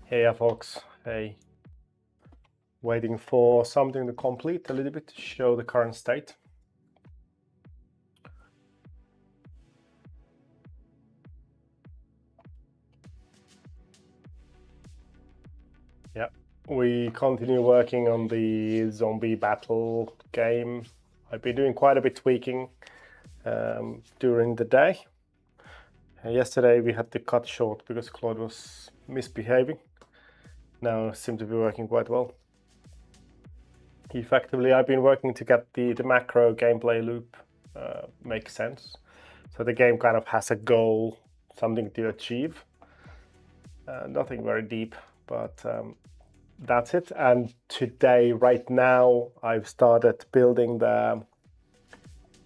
Hey folks, hey. Waiting for something to complete a little bit to show the current state. Yeah, we continue working on the zombie battle game. I've been doing quite a bit tweaking during the day. Yesterday we had to cut short because Claude was misbehaving. Now it seems to be working quite well. Effectively, I've been working to get the macro gameplay loop make sense. So the game kind of has a goal, something to achieve. Nothing very deep, but that's it. And today, right now, I've started building the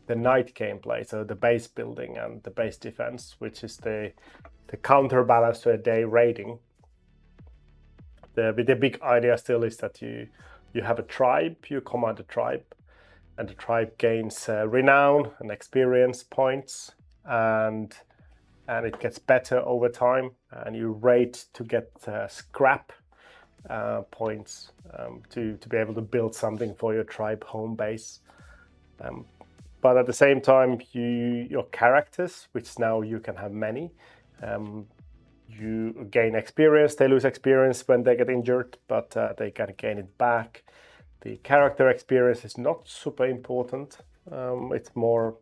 night gameplay, so the base building and the base defense, which is the counterbalance to a day raiding. The big idea still is that you have a tribe, you command a tribe, and the tribe gains renown and experience points, and it gets better over time, and you raid to get scrap points to be able to build something for your tribe home base. But at the same time, your characters, which now you can have many, you gain experience. They lose experience when they get injured, but they can gain it back. The character experience is not super important. It's more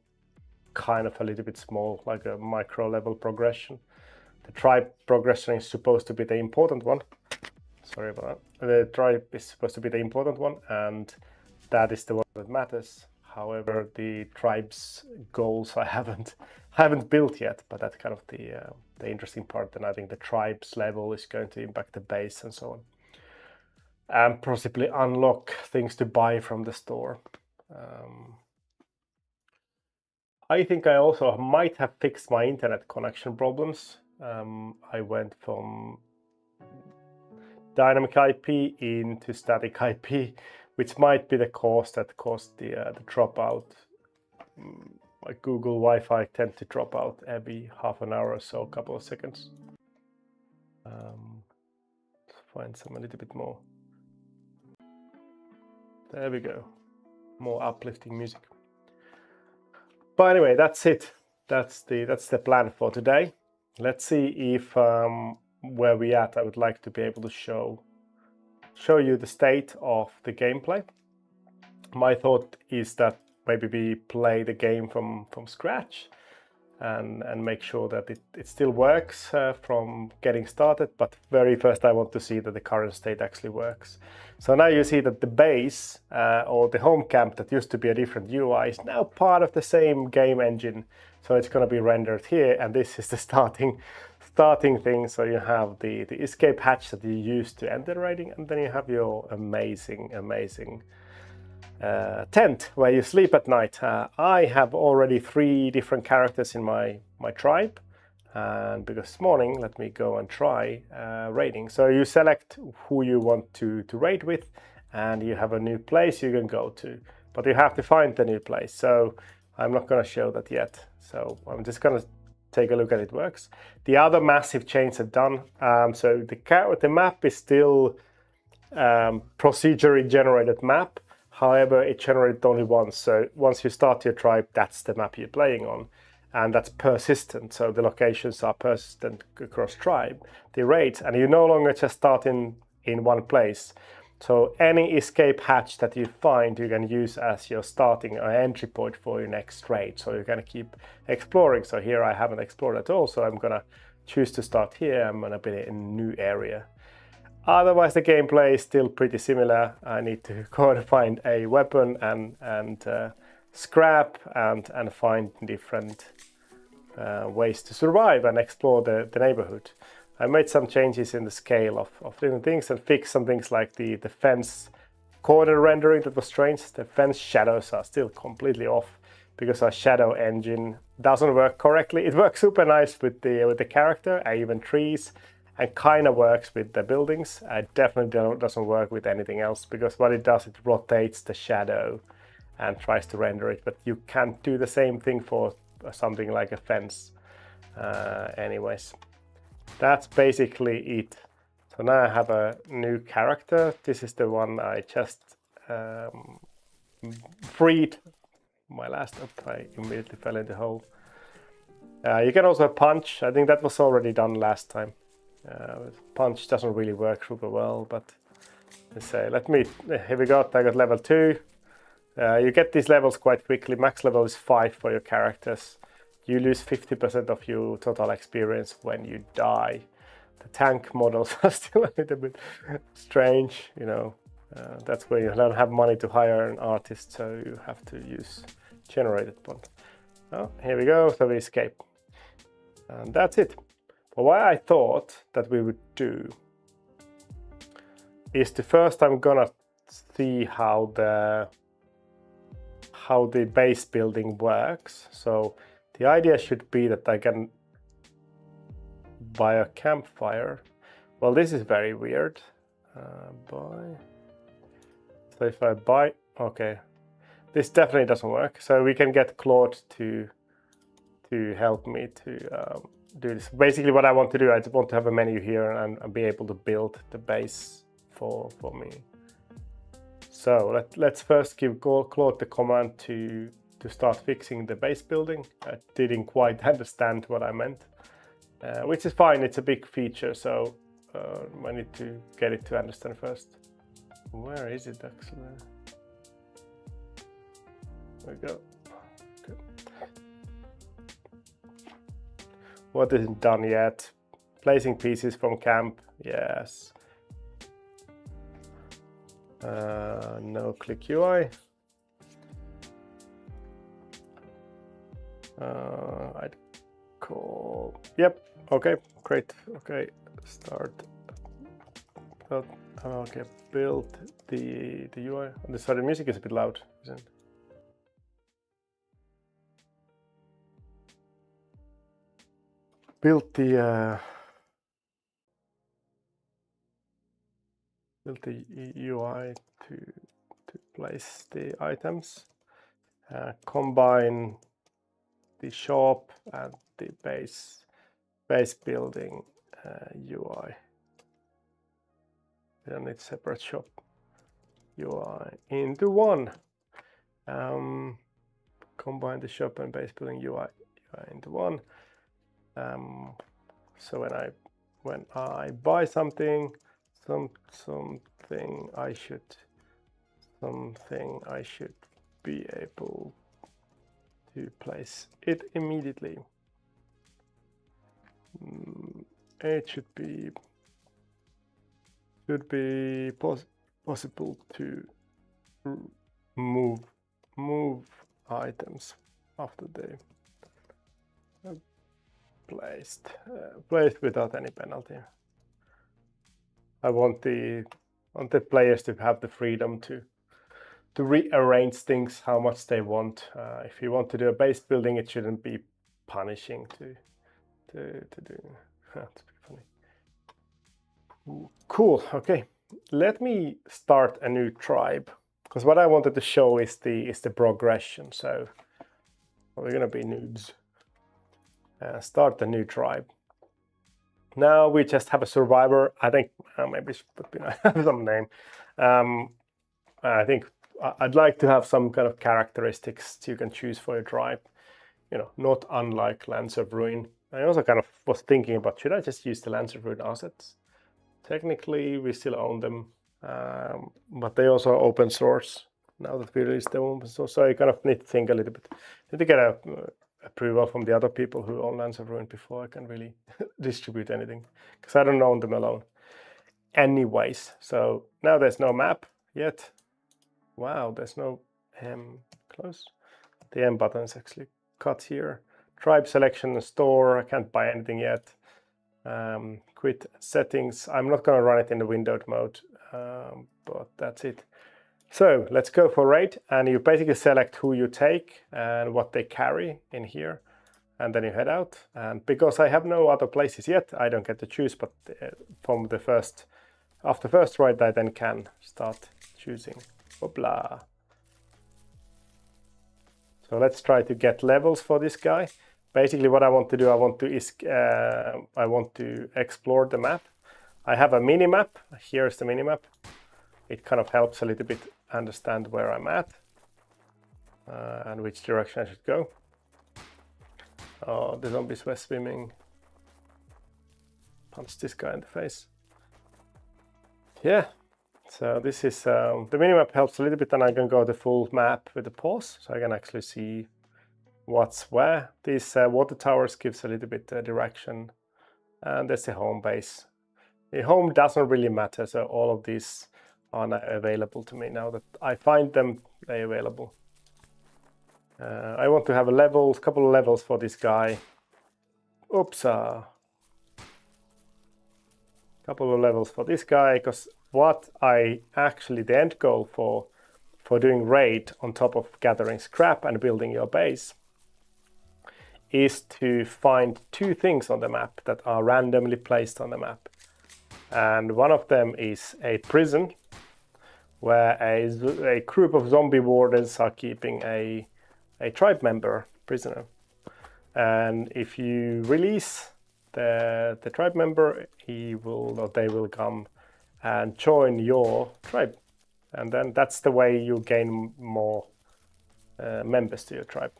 kind of a little bit small, like a micro level progression. The tribe progression is supposed to be the important one. Sorry about that. The tribe is supposed to be the important one, and that is the one that matters. However, the tribe's goals I haven't built yet, but that's kind of the interesting part. And I think the tribe's level is going to impact the base and so on, and possibly unlock things to buy from the store. I think I also might have fixed my internet connection problems. I went from dynamic IP into static IP, which might be the cause that caused the dropout. Like Google Wi-Fi tend to drop out every half an hour or so, a couple of seconds. Let's find some a little bit more. There we go. More uplifting music. But anyway, that's it. That's the plan for today. Let's see if where we at. I would like to be able to show you the state of the gameplay. My thought is that maybe we play the game from scratch and make sure that it still works from getting started. But very first I want to see that the current state actually works. So now you see that the base or the home camp that used to be a different UI is now part of the same game engine. So it's going to be rendered here, and this is the starting thing. So you have the escape hatch that you use to enter raiding, and then you have your amazing tent where you sleep at night. I have already 3 different characters in my tribe, and because this morning, let me go and try raiding. So you select who you want to raid with, and you have a new place you can go to, but you have to find the new place. So I'm not going to show that yet. So I'm just going to take a look at it works. The other massive change I've done. So the map is still procedurally generated map. However, it generated only once. So once you start your tribe, that's the map you're playing on. And that's persistent. So the locations are persistent across tribe, the raids, and you no longer just start in one place. So any escape hatch that you find, you can use as your starting or entry point for your next raid. So you're going to keep exploring. So here I haven't explored at all. So I'm going to choose to start here. I'm going to be in a new area. Otherwise, the gameplay is still pretty similar. I need to go and find a weapon and scrap and find different ways to survive and explore the neighborhood. I made some changes in the scale of different things and fixed some things like the fence corner rendering that was strange. The fence shadows are still completely off because our shadow engine doesn't work correctly. It works super nice with the character, even trees, and kind of works with the buildings. It definitely doesn't work with anything else, because what it does, it rotates the shadow and tries to render it, but you can't do the same thing for something like a fence. Anyways, that's basically it. So now I have a new character. This is the one I just freed. My last up, I immediately fell in the hole. You can also punch. I think that was already done last time. Punch doesn't really work super well, but let's say, here we go. I got level 2. You get these levels quite quickly. Max level is 5 for your characters. You lose 50% of your total experience when you die. The tank models are still a little bit strange, you know. That's where you don't have money to hire an artist, so you have to use generated one. Oh, here we go. So we escape, and that's it. But what I thought that we would do is first I'm gonna see how the base building works. So the idea should be that I can buy a campfire. Well, this is very weird. Buy. So if I buy, okay, this definitely doesn't work. So we can get Claude to help me to do this. Basically, what I want to do, I want to have a menu here and be able to build the base for me. So let's first give Claude the command to start fixing the base building. I didn't quite understand what I meant, which is fine. It's a big feature, so I need to get it to understand first. Where is it actually? There we go. Okay. What isn't done yet? Placing pieces from camp, yes. No click UI. I'd call, yep, okay, great, okay, start. Okay, build the UI. Sorry, the music is a bit loud, isn't it? Build the UI to place the items. Combine the shop and the base building UI. Then it's separate shop UI into one. Combine the shop and base building UI into one. So when I buy something I should be able to place it immediately. it should be possible to move items after they are placed without any penalty. I want the players to have the freedom to rearrange things how much they want. If you want to do a base building, it shouldn't be punishing to do. That's pretty funny. Ooh, cool. Okay, let me start a new tribe, because what I wanted to show is the progression. So we're gonna be noobs. Start a new tribe. Now we just have a survivor. I think maybe it should be have some name. I think I'd like to have some kind of characteristics you can choose for your tribe. You know, not unlike Lands of Ruin. I also kind of was thinking about, should I just use the Lands of Ruin assets? Technically, we still own them, but they also are open source now that we released them open source. So you kind of need to think a little bit. Need to get a approval from the other people who own Lands of Ruin before I can really distribute anything, because I don't own them alone. Anyways, so now there's no map yet. Wow, there's no close. The M button is actually cut here. Tribe selection and store. I can't buy anything yet. Quit settings. I'm not going to run it in the windowed mode, but that's it. So let's go for raid, and you basically select who you take and what they carry in here, and then you head out. And because I have no other places yet, I don't get to choose, but from the after first raid, I then can start choosing. Hoopla. So let's try to get levels for this guy. Basically what I want to do, I want to explore the map. I have a mini map. Here's the mini map. It kind of helps a little bit understand where I'm at and which direction I should go. Oh, the zombies were swimming. Punch this guy in the face. Yeah, so this is the minimap helps a little bit, and I can go the full map with the pause, so I can actually see what's where. These water towers gives a little bit direction, and there's the home base. The home doesn't really matter, so all of these are now available to me. Now that I find them, they're available. I want to have a couple of levels for this guy. Oops. Couple of levels for this guy, because what I actually, the end goal for doing raid on top of gathering scrap and building your base is to find two things on the map that are randomly placed on the map. And one of them is a prison where a group of zombie wardens are keeping a tribe member prisoner. And if you release the tribe member, they will come and join your tribe, and then that's the way you gain more members to your tribe.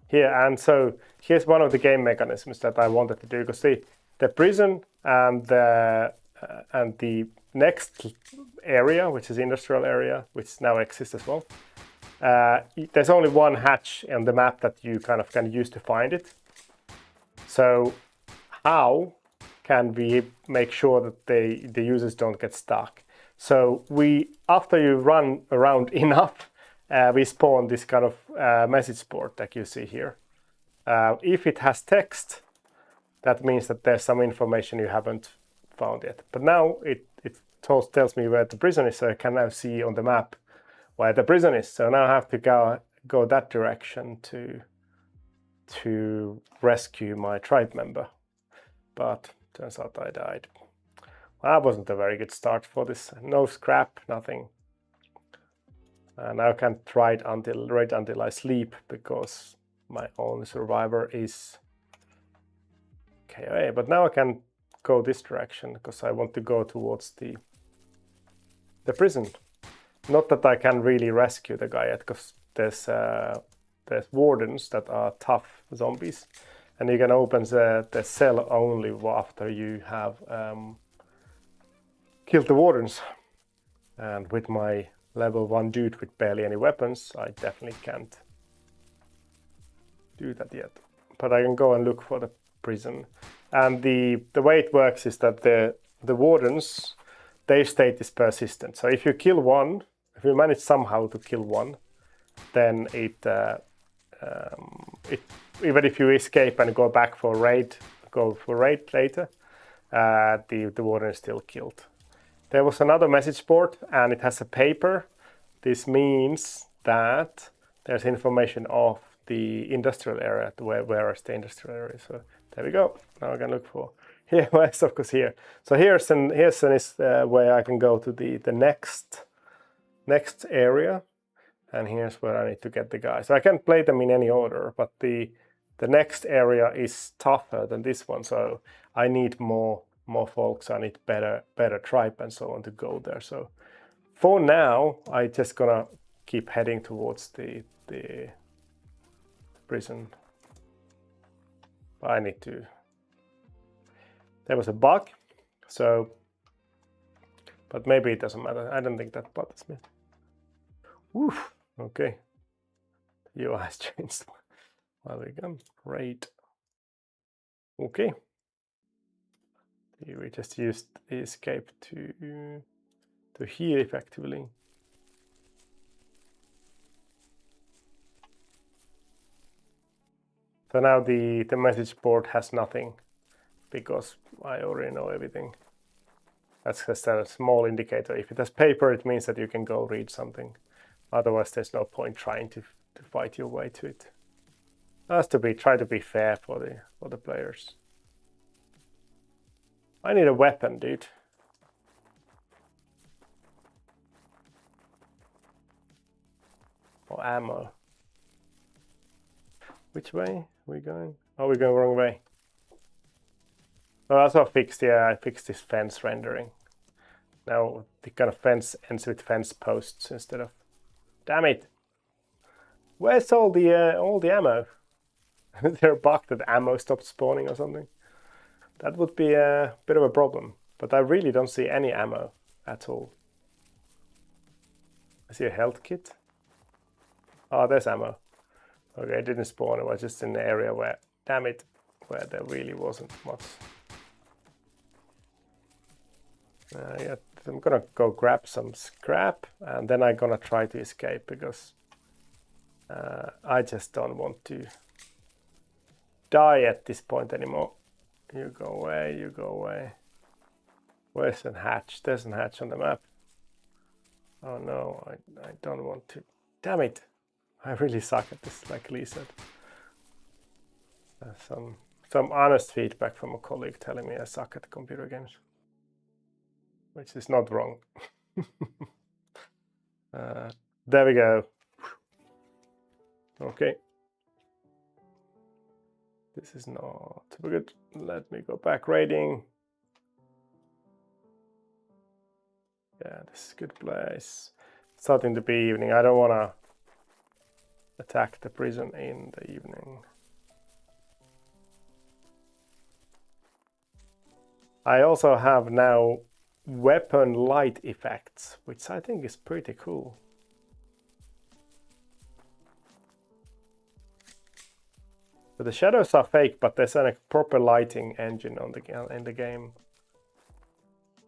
Here, and so here's one of the game mechanisms that I wanted to do, because the prison and the next area, which is industrial area, which now exists as well. There's only one hatch on the map that you kind of can use to find it. So how can we make sure that the users don't get stuck? So after you run around enough, we spawn this kind of message board that you see here. If it has text, that means that there's some information you haven't found yet. But now it tells me where the prison is, so I can now see on the map where the prison is. So now I have to go that direction to rescue my tribe member. But turns out I died. That wasn't a very good start for this. No scrap, nothing. And now I can't ride until I sleep, because my only survivor is KOA. But now I can go this direction, because I want to go towards the prison. Not that I can really rescue the guy yet, because there's wardens that are tough zombies, and you can open the cell only after you have killed the wardens. And with my level 1 dude with barely any weapons, I definitely can't do that yet. but I can go and look for the prison. And the way it works is that the wardens, their state is persistent. So if you kill one, if you manage somehow to kill one, then it even if you escape and go back for raid, later, the warden is still killed. There was another message board, and it has a paper. This means that there's information of the industrial area, where is the industrial area. So there we go. Now I can look for here. Well, it's of course here. So here's where I can go to the next area, and here's where I need to get the guys. So I can play them in any order, but the next area is tougher than this one. So I need more folks. I need better tribe and so on to go there. So for now, I just gonna keep heading towards the prison. But I need to. There was a bug, so. But maybe it doesn't matter. I don't think that bothers me. Oof. Okay. The UI has changed. Well, we go. Raid. Okay. We just used the escape to heal effectively. So now the message board has nothing because I already know everything. That's just a small indicator. If it has paper, it means that you can go read something. Otherwise, there's no point trying to fight your way to it. Has to try to be fair for the players. I need a weapon, dude. Or ammo. Which way are we going? Oh, we're going the wrong way. Oh, I also fixed, I fixed this fence rendering. Now the kind of fence ends with fence posts instead of. Damn it! Where's all the ammo? Is there a bug that ammo stopped spawning or something? That would be a bit of a problem. But I really don't see any ammo at all. I see a health kit. Oh, there's ammo. Okay, it didn't spawn. It was just in the area where, damn it, where there really wasn't much. Yeah, I'm gonna go grab some scrap, and then I'm gonna try to escape because I just don't want to die at this point anymore. You go away, you go away. Where's the hatch? There's a hatch on the map. Oh no, I don't want to. Damn it! I really suck at this, like Lee said. Some honest feedback from a colleague telling me I suck at computer games. Which is not wrong. There we go. Okay. This is not super good. Let me go back raiding. Yeah, this is a good place. Starting to be evening. I don't want to attack the prison in the evening. I also have now weapon light effects, which I think is pretty cool. So the shadows are fake, but there's a proper lighting engine on in the game.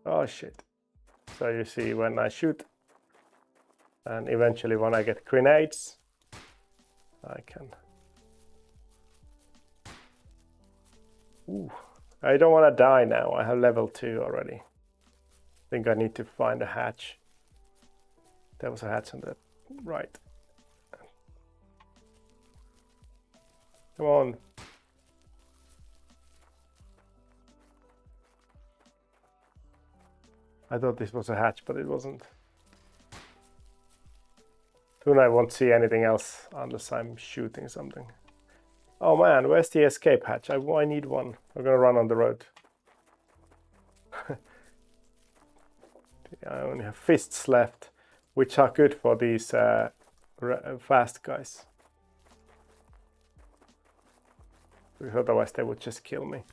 Oh shit. So you see when I shoot, and eventually when I get grenades, I can. Ooh, I don't want to die now. I have level 2 already. I think I need to find a hatch. There was a hatch on the right. Come on. I thought this was a hatch, but it wasn't. Soon I won't see anything else unless I'm shooting something. Oh man, where's the escape hatch? I need one. I'm gonna run on the road. I only have fists left, which are good for these fast guys. Because otherwise they would just kill me.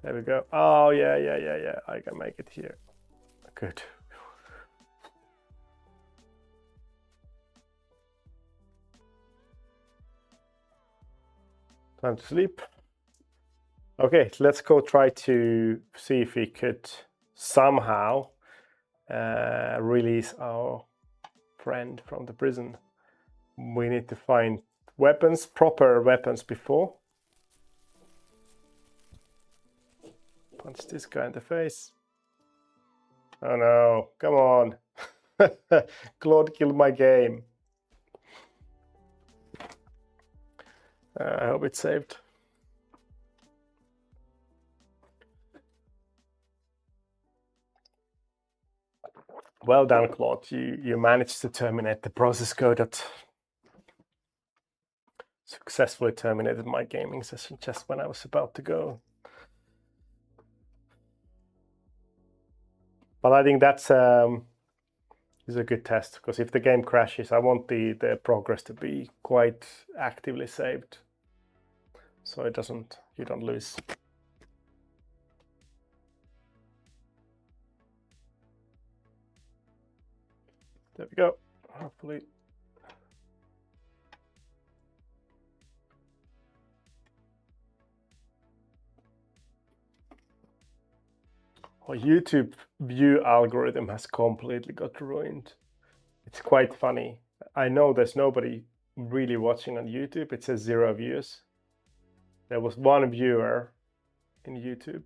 There we go. Oh yeah. I can make it here. Good. Time to sleep. Okay, let's go try to see if we could somehow release our friend from the prison. We need to find weapons, proper weapons before. Punch this guy in the face. Oh no, come on. Claude killed my game. I hope it's saved. Well done, Claude. You managed to terminate the process code that successfully terminated my gaming session just when I was about to go. But I think that's is a good test, because if the game crashes, I want the progress to be quite actively saved, so it doesn't, you don't lose. There we go. Hopefully. Our YouTube view algorithm has completely got ruined. It's quite funny. I know there's nobody really watching on YouTube. It says 0 views. There was 1 viewer in YouTube.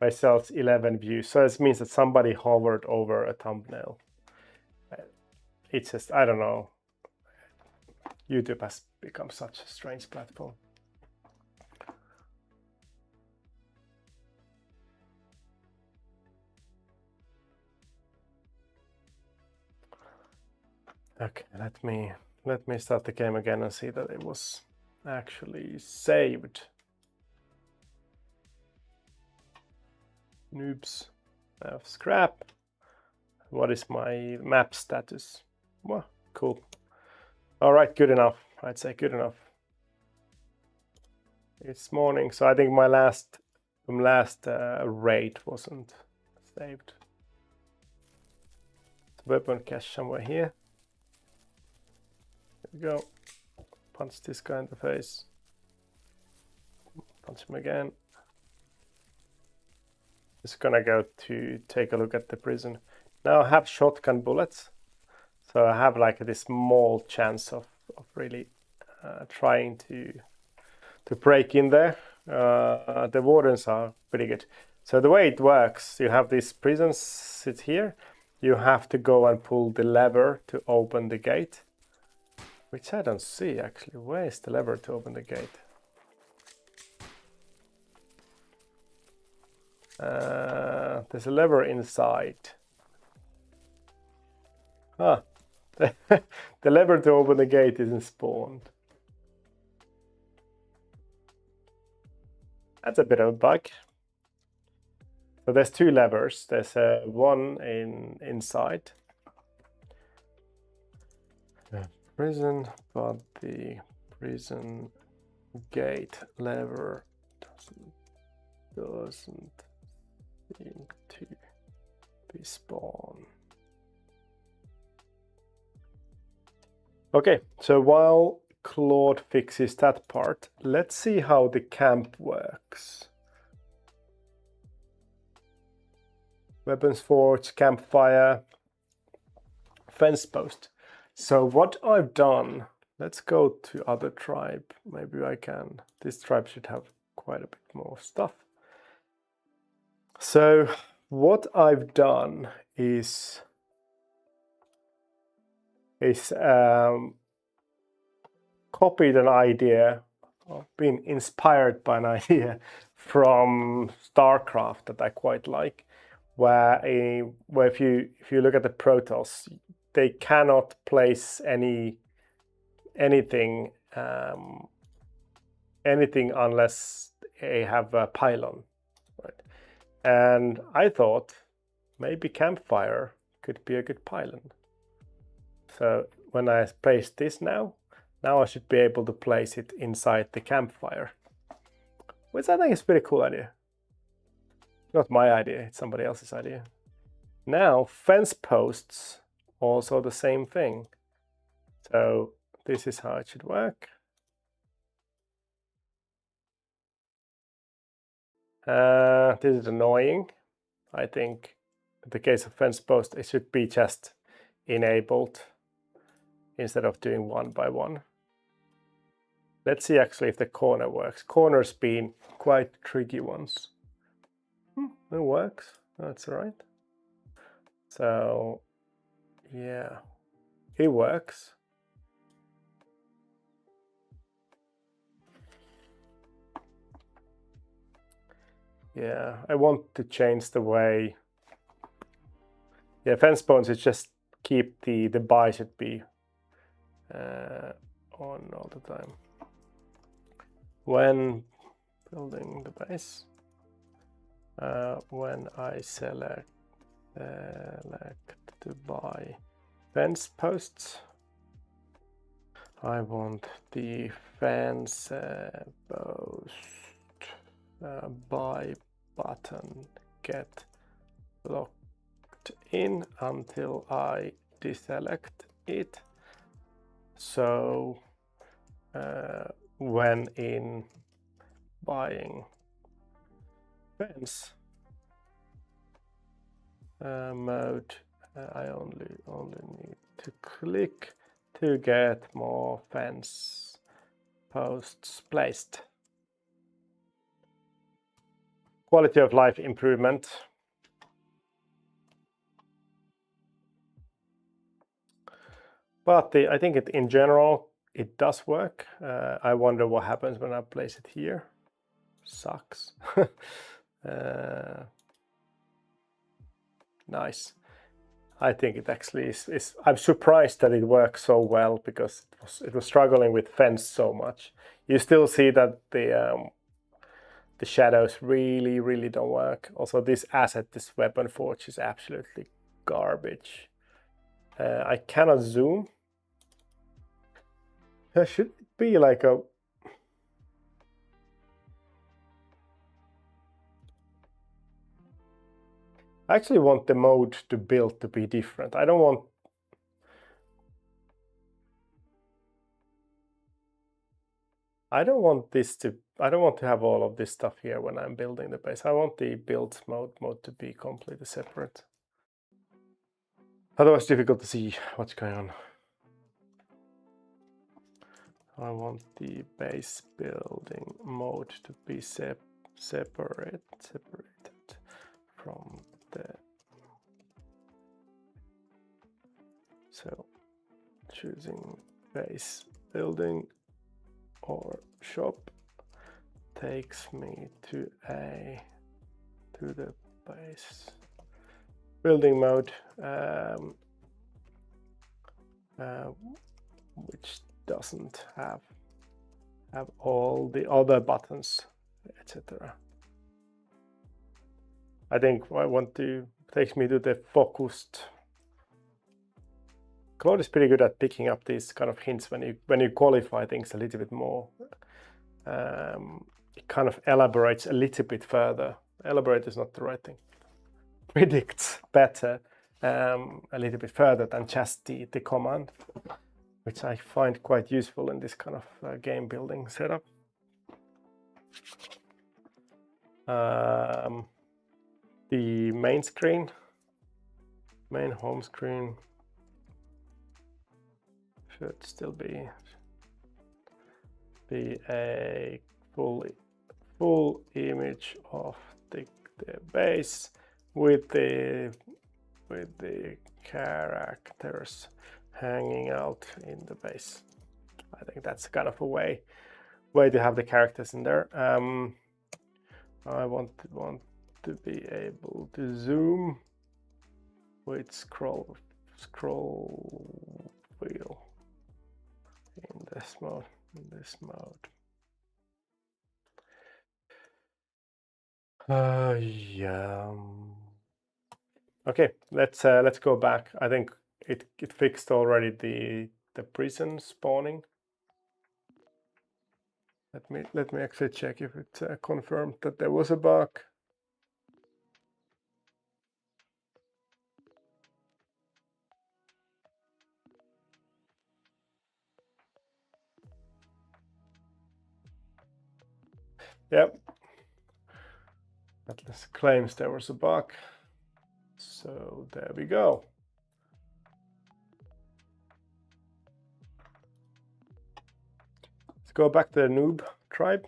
Myself, 11 views. So this means that somebody hovered over a thumbnail. It's just, I don't know. YouTube has become such a strange platform. Okay, let me start the game again and see that it was actually saved. Noobs. I have scrap. What is my map status? Well, cool. All right, good enough. I'd say good enough. It's morning, so I think my last raid wasn't saved. Weapon cache somewhere here. There we go. Punch this guy in the face. Punch him again. Just gonna go to take a look at the prison. Now I have shotgun bullets, so I have like this small chance of really trying to break in there. The wardens are pretty good. So the way it works, you have these prisons sit here. You have to go and pull the lever to open the gate, which I don't see actually. Where is the lever to open the gate? There's a lever inside. Ah, the lever to open the gate isn't spawned. That's a bit of a bug. So there's 2 levers. There's one inside the prison, but the prison gate lever doesn't seem to be spawned. Okay, so while Claude fixes that part, let's see how the camp works. Weapons forge, campfire, fence post. So what I've done, let's go to other tribe. Maybe I can. This tribe should have quite a bit more stuff. So what I've done is copied an idea, or been inspired by an idea from StarCraft that I quite like, where if you look at the Protoss, they cannot place anything unless they have a pylon, right? And I thought maybe campfire could be a good pylon. So when I place this now I should be able to place it inside the campfire, which I think is a pretty cool idea. Not my idea, it's somebody else's idea. Now fence posts, also the same thing. So this is how it should work. This is annoying. I think in the case of fence post, it should be just enabled instead of doing one by one. Let's see actually if the corner works. Corners been quite tricky ones. It works. That's all right. So yeah, it works. Yeah, I want to change the way. Yeah, fence points is just keep the buy should be on all the time. When building the base, when I select to buy fence posts, I want the fence post buy button get locked in until I deselect it. So when in buying fence mode, I only need to click to get more fence posts placed. Quality of life improvement. But I think in general, it does work. I wonder what happens when I place it here. Sucks. Nice. I think it actually is. I'm surprised that it works so well because it was struggling with fence so much. You still see that the shadows really don't work. Also, this asset, this weapon forge, is absolutely garbage. I cannot zoom. There should be like a. I actually want the mode to build to be different. I don't want. I don't want to have all of this stuff here when I'm building the base. I want the build mode to be completely separate. Otherwise, it's difficult to see what's going on. I want the base building mode to be separated from the. So choosing base building or shop takes me to the base building mode, which doesn't have all the other buttons, etc. I think I want to takes me to the focused. Claude is pretty good at picking up these kind of hints when you qualify things a little bit more. It kind of elaborates a little bit further. Elaborate is not the right thing. Predicts better a little bit further than just the command, which I find quite useful in this kind of game building setup. The main screen, main home screen should still be a full image of the base with the characters hanging out in the base. I think that's kind of a way to have the characters in there. I want to be able to zoom with scroll wheel in this mode. Yeah. Okay, let's go back. I think it fixed already the prison spawning. Let me actually check if it confirmed that there was a bug. Yep. This claims there was a bug. So there we go. Let's go back to the noob tribe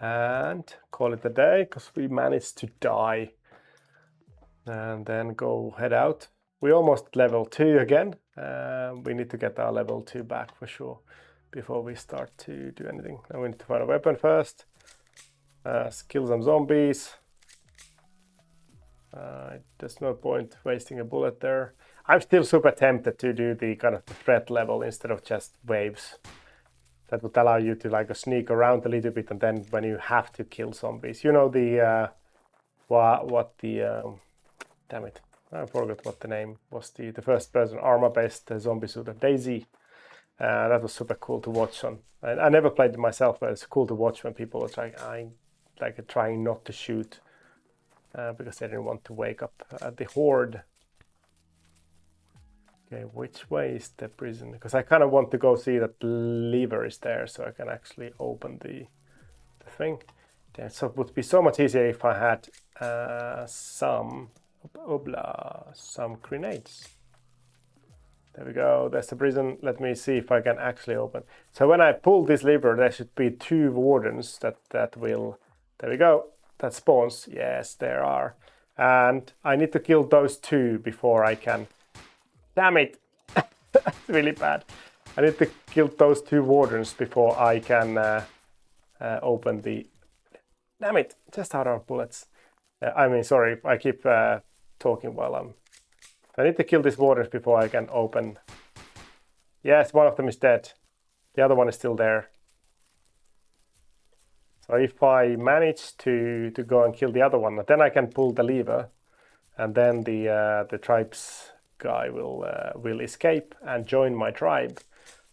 and call it a day because we managed to die. And then go head out. We almost level 2 again. We need to get our level 2 back for sure before we start to do anything. Now we need to find a weapon first. Kill some zombies. There's no point wasting a bullet there. I'm still super tempted to do the kind of the threat level instead of just waves. That would allow you to like sneak around a little bit, and then when you have to kill zombies, you know the damn it, I forgot what the name was. The first person armor-based zombie shooter, Daisy. That was super cool to watch on. I never played it myself, but it's cool to watch when people are trying not to shoot because they didn't want to wake up the horde. Okay, which way is the prison? Because I kind of want to go see that the lever is there so I can actually open the thing. Then so it would be so much easier if I had some grenades. There we go, there's the prison. Let me see if I can actually open. So when I pull this lever, there should be 2 wardens that will, there we go, that spawns. Yes, there are. And I need to kill those 2 before I can, damn it, that's really bad. I need to kill those 2 wardens before I can open the, damn it, just out of bullets. I mean, sorry, I keep talking while I need to kill these wardens before I can open. Yes, one of them is dead. The other one is still there. So if I manage to go and kill the other one, then I can pull the lever, and then the tribe's guy will escape and join my tribe.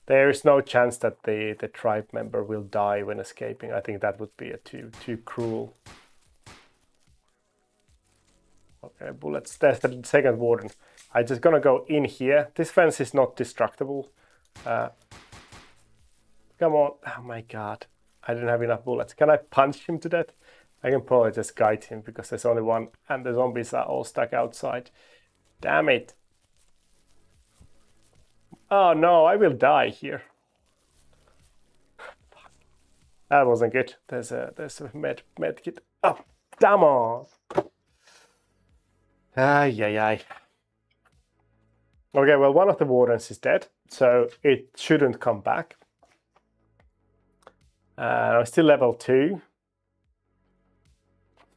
There is no chance that the tribe member will die when escaping. I think that would be too cruel. Okay, bullets. There's the second warden. I'm just gonna go in here. This fence is not destructible. Come on. Oh my god. I didn't have enough bullets. Can I punch him to death? I can probably just guide him because there's only one and the zombies are all stuck outside. Damn it. Oh no, I will die here. Fuck. That wasn't good. There's a med kit. Oh, damn on. Ay. Okay, well, one of the wardens is dead, so it shouldn't come back. I'm still level 2.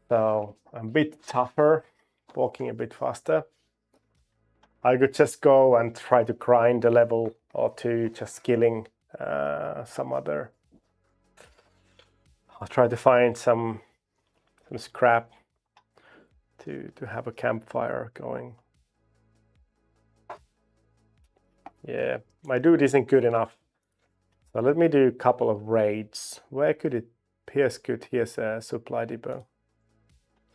So I'm a bit tougher, walking a bit faster. I could just go and try to grind a level or 2, just killing some other. I'll try to find some scrap to have a campfire going. Yeah, my dude isn't good enough. So let me do a couple of raids. Where could it? Here's good. Here's a supply depot.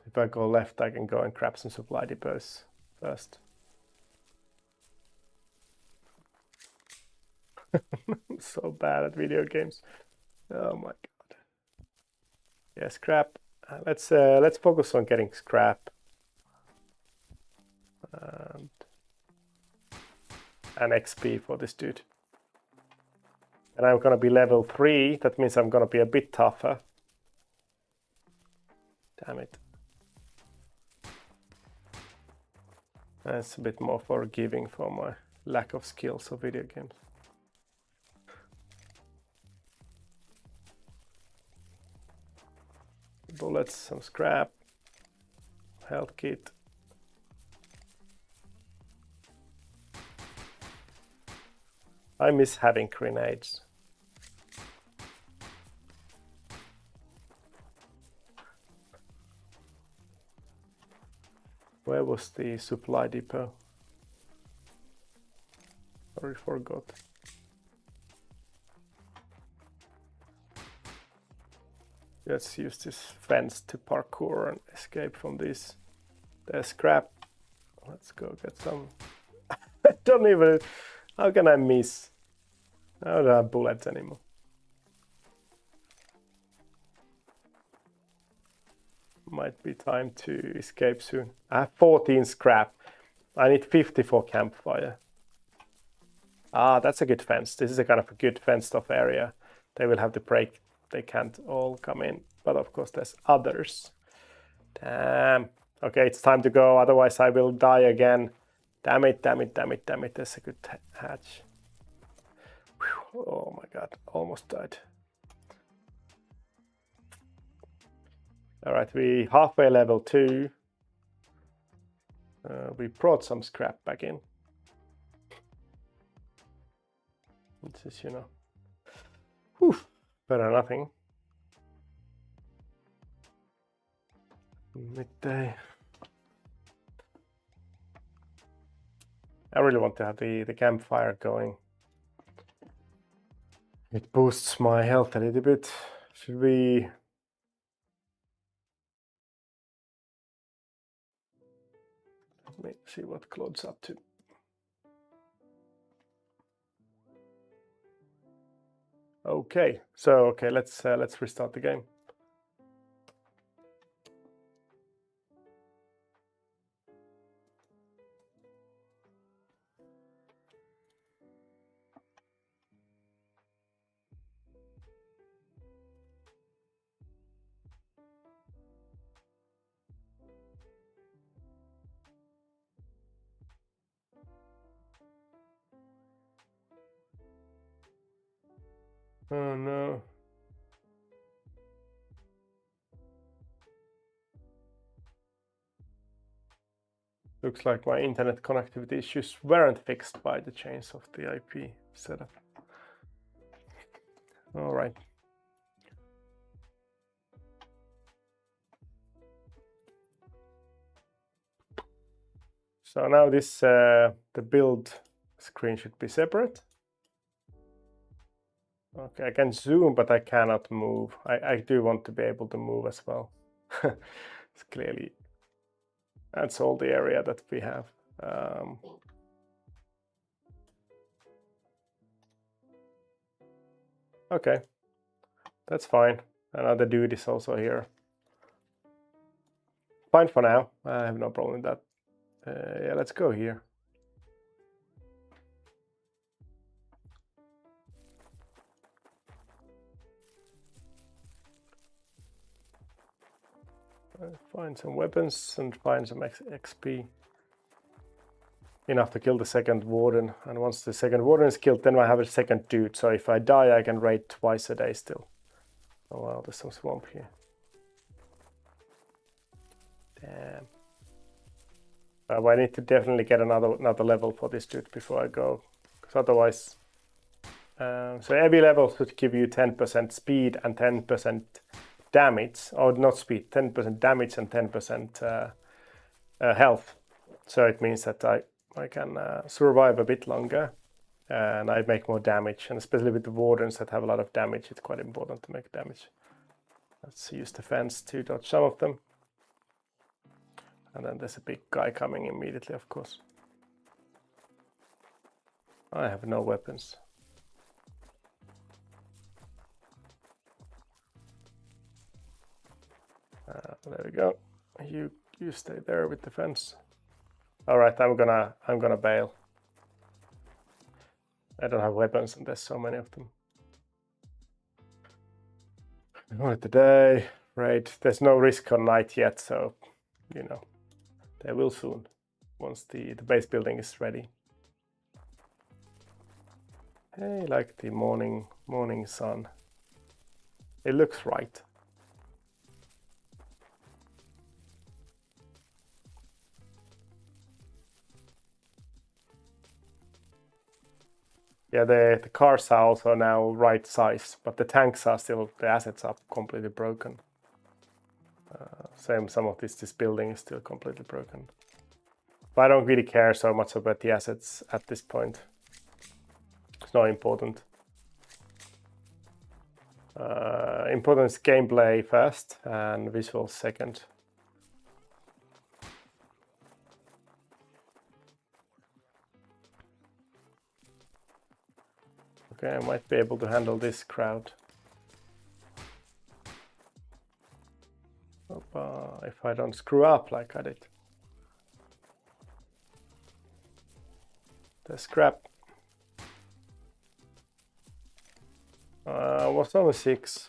If I go left, I can go and grab some supply depots first. So bad at video games. Oh my god. Yeah, scrap. Let's focus on getting scrap. And XP for this dude. And I'm gonna be level 3. That means I'm gonna be a bit tougher. Damn it. That's a bit more forgiving for my lack of skills of video games. Bullets, some scrap, health kit. I miss having grenades. Where was the supply depot? Sorry, forgot. Let's use this fence to parkour and escape from this. There's scrap. Let's go get some. I don't even. How can I miss? I don't have bullets anymore. Might be time to escape soon. I have 14 scrap. I need 50 for campfire. Ah, that's a good fence. This is a kind of a good fenced off area. They will have to break. They can't all come in. But of course there's others. Damn. Okay, it's time to go. Otherwise I will die again. Damn it, damn it, damn it, damn it. That's a good hatch. Whew. Oh my god, almost died. All right, we halfway level 2. We brought some scrap back in. This is, you know, whew, better than nothing. Midday. I really want to have the campfire going. It boosts my health a little bit. Should we? Let me see what Claude's up to. Okay, so let's restart the game. Oh no. Looks like my internet connectivity issues weren't fixed by the change of the IP setup. All right. So now this the build screen should be separate. Okay, I can zoom, but I cannot move. I do want to be able to move as well. It's clearly, that's all the area that we have. Okay, that's fine. Another dude is also here. Fine for now. I have no problem with that. Yeah, let's go here. Find some weapons and find some XP. Enough to kill the second warden. And once the second warden is killed, then I have a second dude. So if I die, I can raid twice a day still. Oh wow, there's some swamp here. Damn. I need to definitely get another level for this dude before I go. Because otherwise... so every level should give you 10% speed and 10% damage, or not speed, 10% damage and 10% health. So it means that I can survive a bit longer and I make more damage. And especially with the wardens that have a lot of damage, it's quite important to make damage. Let's use the fence to dodge some of them. And then there's a big guy coming immediately, of course. I have no weapons. There we go. You stay there with the fence. All right, I'm gonna bail. I don't have weapons, and there's so many of them. All today, right? There's no risk on night yet, so you know they will soon. Once the base building is ready. Hey, like the morning sun. It looks right. Yeah, the cars are also now right size, but the tanks are still, the assets are completely broken. Some of this building is still completely broken. But I don't really care so much about the assets at this point. It's not important. Important is gameplay first and visuals second. Okay, I might be able to handle this crowd. If I don't screw up like I did. The scrap was only 6.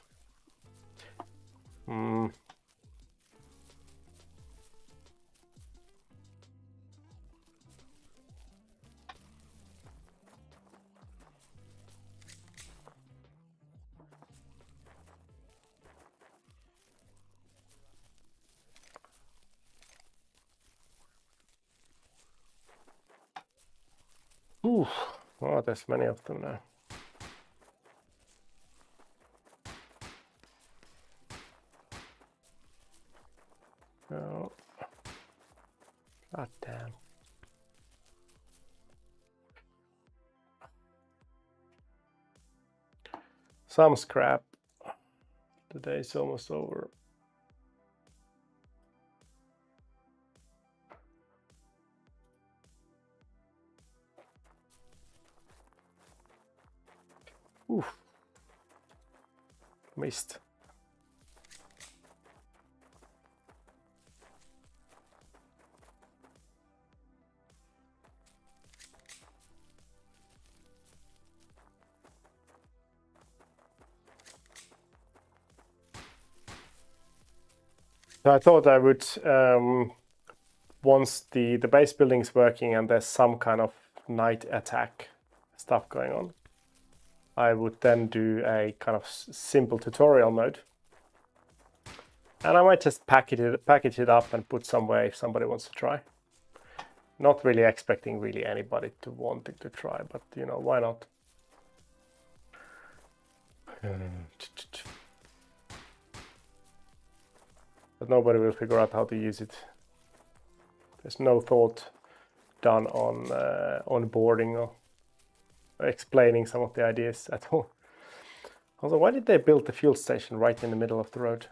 Ooh, oh, there's many of them now. Oh, god damn. Some scrap. The day's almost over. Oof. Missed. So I thought I would, once the base building is working and there's some kind of night attack stuff going on, I would then do a kind of simple tutorial mode. And I might just package it up and put somewhere if somebody wants to try. Not really expecting really anybody to want it to try, but you know, why not? But nobody will figure out how to use it. There's no thought done on onboarding or explaining some of the ideas at all. Also, why did they build the fuel station right in the middle of the road?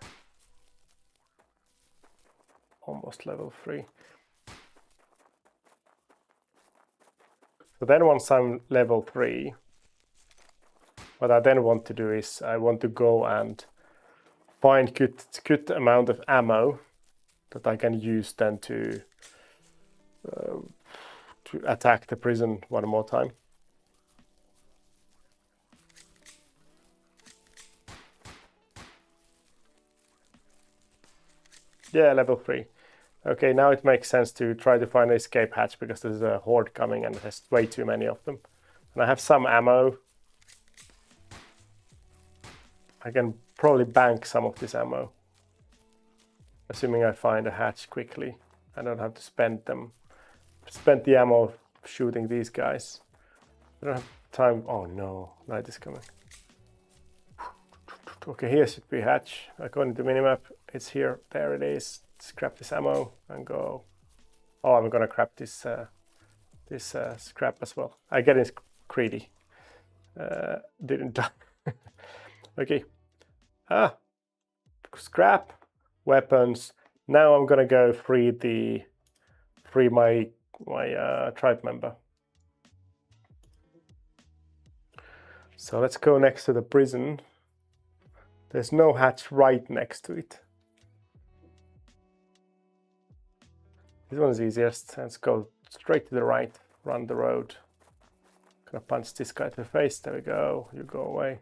Almost level 3. So then once I'm level 3, what I then want to do is I want to go and find good amount of ammo that I can use then to attack the prison one more time. Yeah, level 3. Okay, now it makes sense to try to find an escape hatch because there's a horde coming and there's way too many of them. And I have some ammo. I can probably bank some of this ammo, assuming I find a hatch quickly. I don't have to spend the ammo shooting these guys. I don't have time. Oh no, night is coming. Okay, here should be a hatch. According to minimap, it's here. There it is. Let's grab this ammo and go. Oh, I'm gonna grab this scrap as well. I get it greedy. Didn't die. Okay. Scrap, weapons. Now I'm gonna go free my tribe member. So let's go next to the prison. There's no hatch right next to it. This one is easiest. Let's go straight to the right, run the road. Gonna punch this guy to the face. There we go. You go away.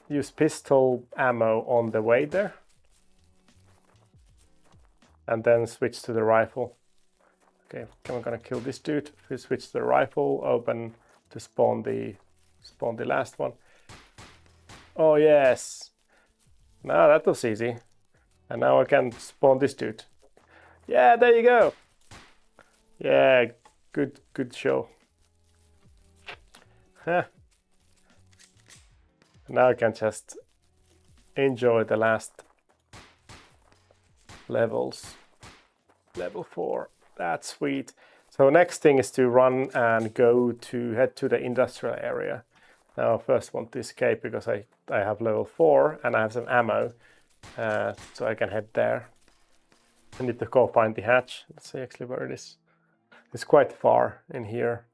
Use pistol ammo on the way there. And then switch to the rifle. Okay, I'm gonna kill this dude. If we switch to the rifle, open to spawn the last one. Oh yes. Now that was easy. And now I can spawn this dude. Yeah, there you go. Yeah, good show. Huh. Now I can just enjoy the last levels. Level 4. That's sweet. So next thing is to run and head to the industrial area. Now I first want to escape because I have level 4 and I have some ammo. So I can head there. I need to go find the hatch. Let's see actually where it is. It's quite far in here,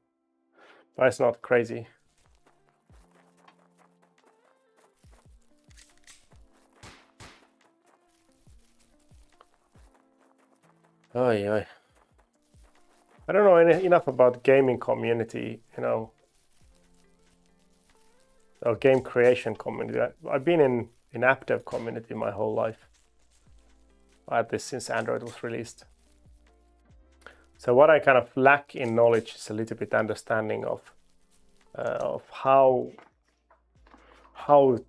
but it's not crazy. Oi, oi. I don't know enough about gaming community, you know, or game creation community. I've been in app dev community my whole life. I had this since Android was released. So what I kind of lack in knowledge is a little bit understanding of how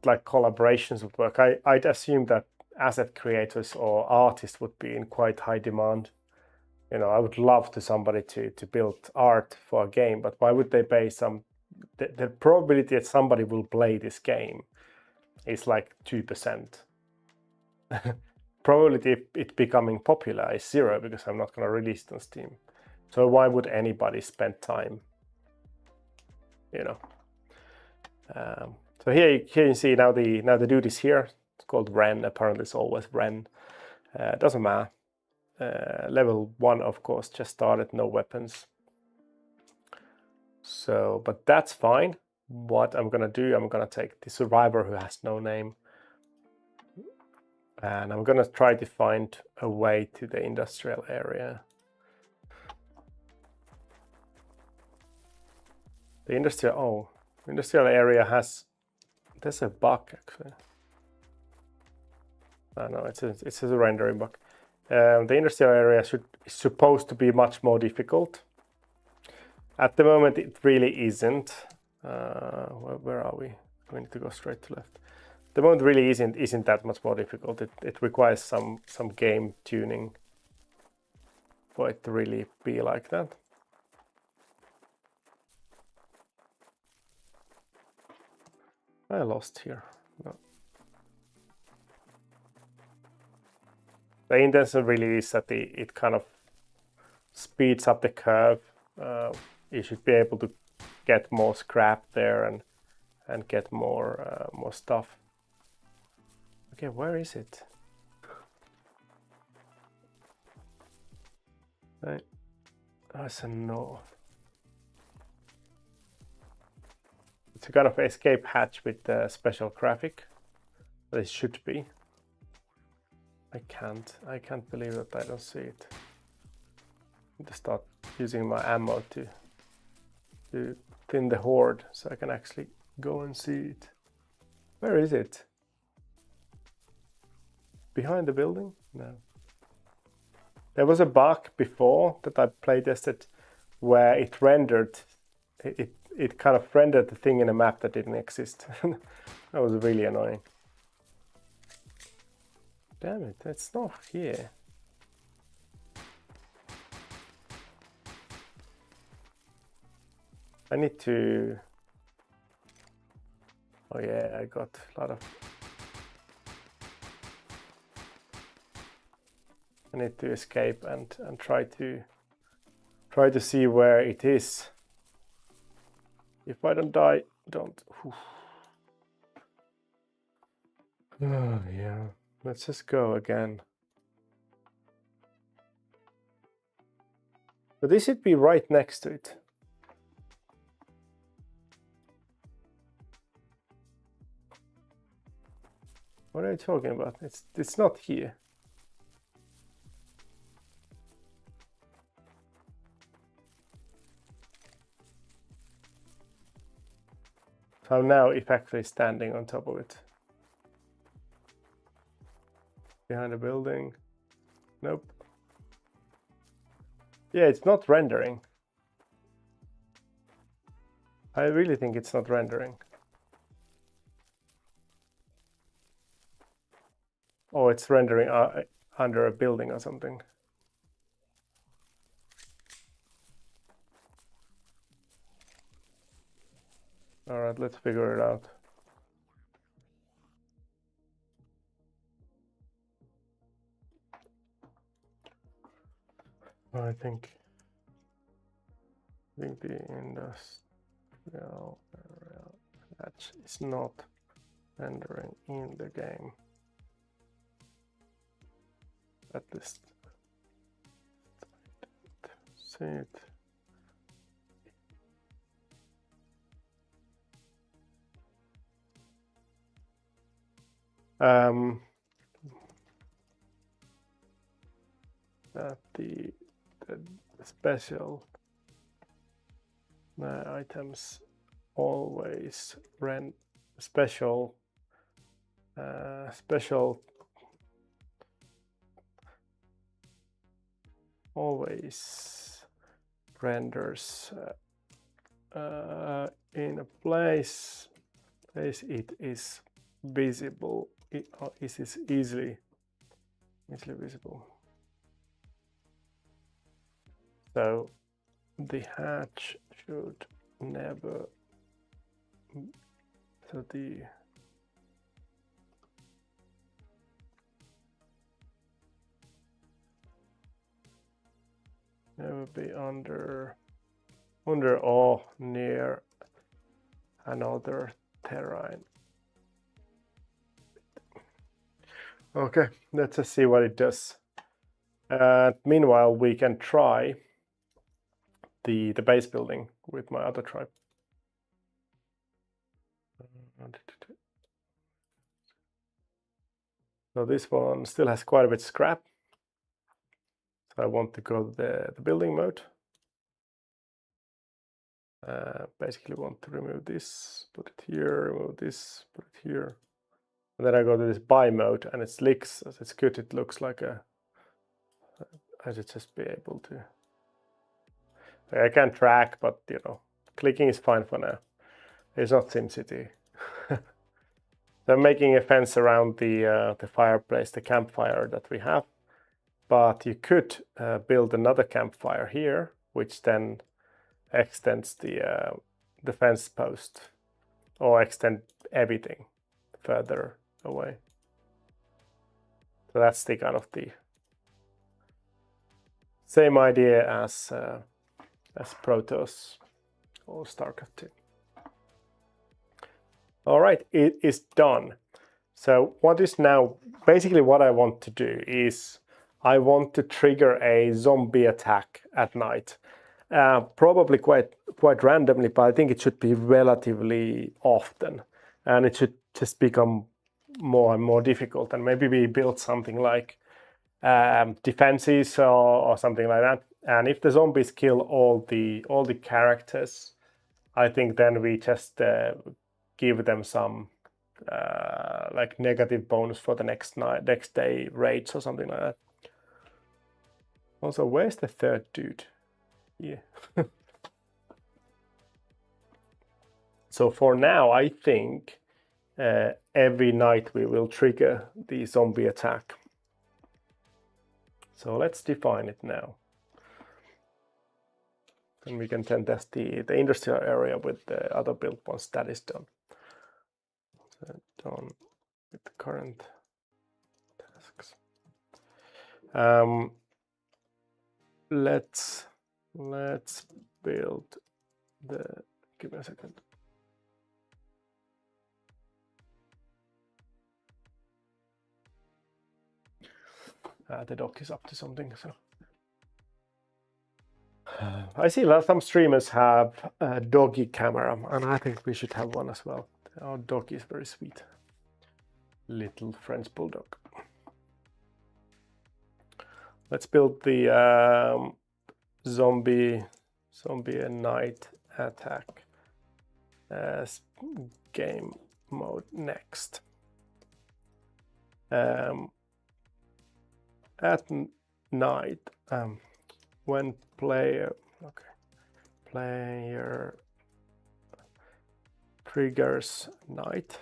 like collaborations would work. I'd assume that asset creators or artists would be in quite high demand. You know, I would love to somebody to build art for a game, but why would they pay some? The probability that somebody will play this game is like 2%. Probability of it becoming popular is 0 because I'm not going to release it on Steam. So why would anybody spend time? You know. So here you see now the dude is here. It's called Ren. Apparently, it's always Ren. Doesn't matter. Level 1, of course, just started. No weapons. So, but that's fine. What I'm gonna do, I'm gonna take the survivor who has no name, and I'm gonna try to find a way to the industrial area. The industrial area has, there's a bug actually. Oh, no, it's a rendering bug. The industrial area is supposed to be much more difficult. At the moment, it really isn't. Where are we? We need to go straight to left. The moment really isn't that much more difficult. It requires some game tuning for it to really be like that. I lost here. No. The intention really is that it kind of speeds up the curve. You should be able to get more scrap there and get more stuff. Okay, where is it? That's a no. It's a kind of escape hatch with a special graphic. It should be. I can't believe that I don't see it. I need to start using my ammo to thin the horde so I can actually go and see it. Where is it? Behind the building? No. There was a bug before that I playtested where it rendered, it kind of rendered the thing in a map that didn't exist. That was really annoying. Damn it, it's not here. I need to... Oh yeah, I got a lot of... I need to escape and try to see where it is. If I don't die, don't... Oh yeah, let's just go again. But this should be right next to it. What are you talking about? It's not here. So now if actually standing on top of it. Behind the building. Nope. Yeah, it's not rendering. I really think it's not rendering. Oh, it's rendering under a building or something. All right, let's figure it out. I think the industrial area patch is not rendering in the game. At least see it. that the special items always special always renders in a place it is visible. It is easily visible. So the hatch should never, so the never be under or near another terrain. Okay, let's just see what it does. Meanwhile, we can try the base building with my other tribe. So this one still has quite a bit of scrap. So I want to go the building mode. Basically want to remove this, put it here, remove this, put it here. And then I go to this buy mode, and it looks, it's good, it looks like a, I should just be able to, I can't track, but you know, clicking is fine for now. It's not SimCity. So I'm making a fence around the fireplace, the campfire that we have. But you could build another campfire here, which then extends the fence post, or extend everything further away. So that's the kind of the same idea as Protoss or StarCraft 2. All right, it is done. So what is now, basically what I want to do is I want to trigger a zombie attack at night. Probably quite randomly, but I think it should be relatively often, and it should just become more and more difficult. And maybe we build something like defenses or something like that. And if the zombies kill all the characters, I think then we just give them some like negative bonus for the next day raids or something like that. Also, where's the third dude? Yeah. So for now, I think every night we will trigger the zombie attack. So let's define it now. And we can then test the industrial area with the other build once that is done. So done with the current tasks. Let's build the, give me a second. The dock is up to something, so. I see some streamers have a doggy camera, and I think we should have one as well. Our dog is very sweet. Little French bulldog. Let's build the zombie night attack as game mode next. At night, when player triggers night,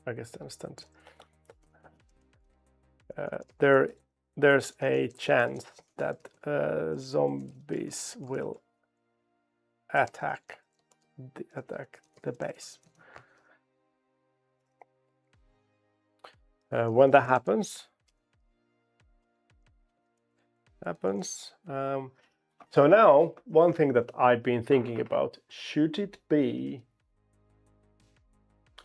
I guess I understand. There's a chance that zombies will attack the base. When that happens. So now, one thing that I've been thinking about, should it be,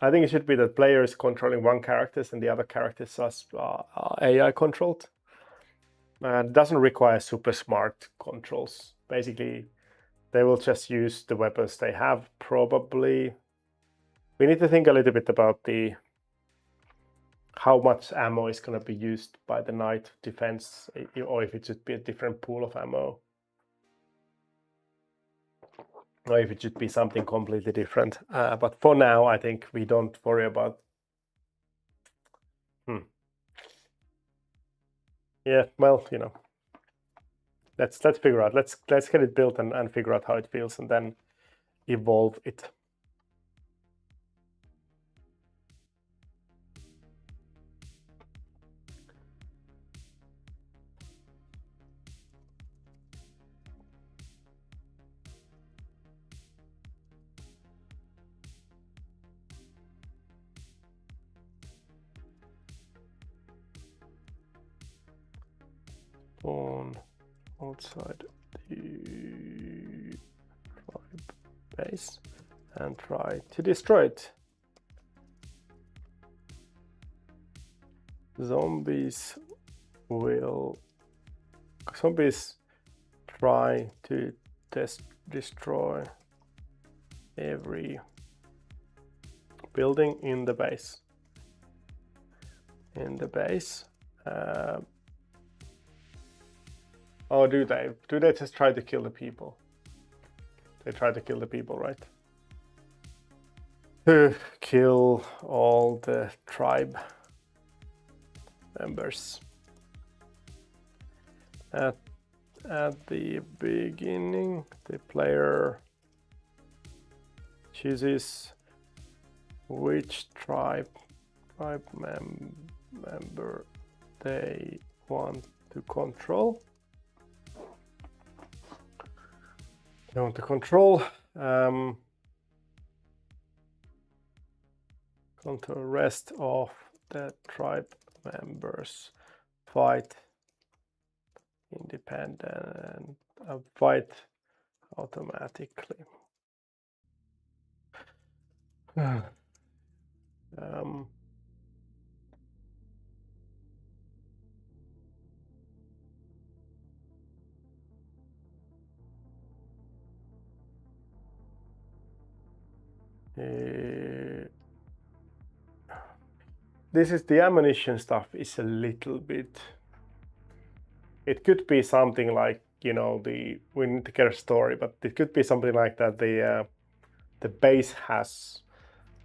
I think it should be that player is controlling one character and the other characters are AI controlled. It doesn't require super smart controls. Basically, they will just use the weapons they have, probably. We need to think a little bit about how much ammo is going to be used by the knight defense, or if it should be a different pool of ammo, or if it should be something completely different. But for now, I think we don't worry about. Yeah, well, you know, let's figure out. Let's get it built and figure out how it feels, and then evolve it. On outside the tribe base and try to destroy it. Zombies try to destroy every building in the base. Oh, do they just try to kill the people? They try to kill the people, right? To kill all the tribe members. At the beginning, the player chooses which tribe member they want to control. They want to control. Until the rest of the tribe members fight independent and fight automatically. This is the ammunition stuff is a little bit. It could be something like, you know, we need to get a story, but it could be something like that. The base has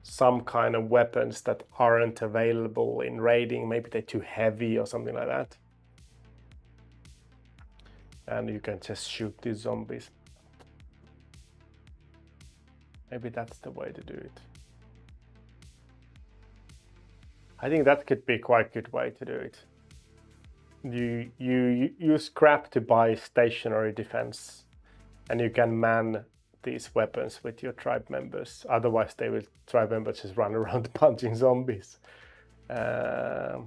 some kind of weapons that aren't available in raiding. Maybe they're too heavy or something like that. And you can just shoot these zombies. Maybe that's the way to do it. I think that could be quite a good way to do it. You use scrap to buy stationary defense, and you can man these weapons with your tribe members. Otherwise, tribe members just run around punching zombies. Yeah,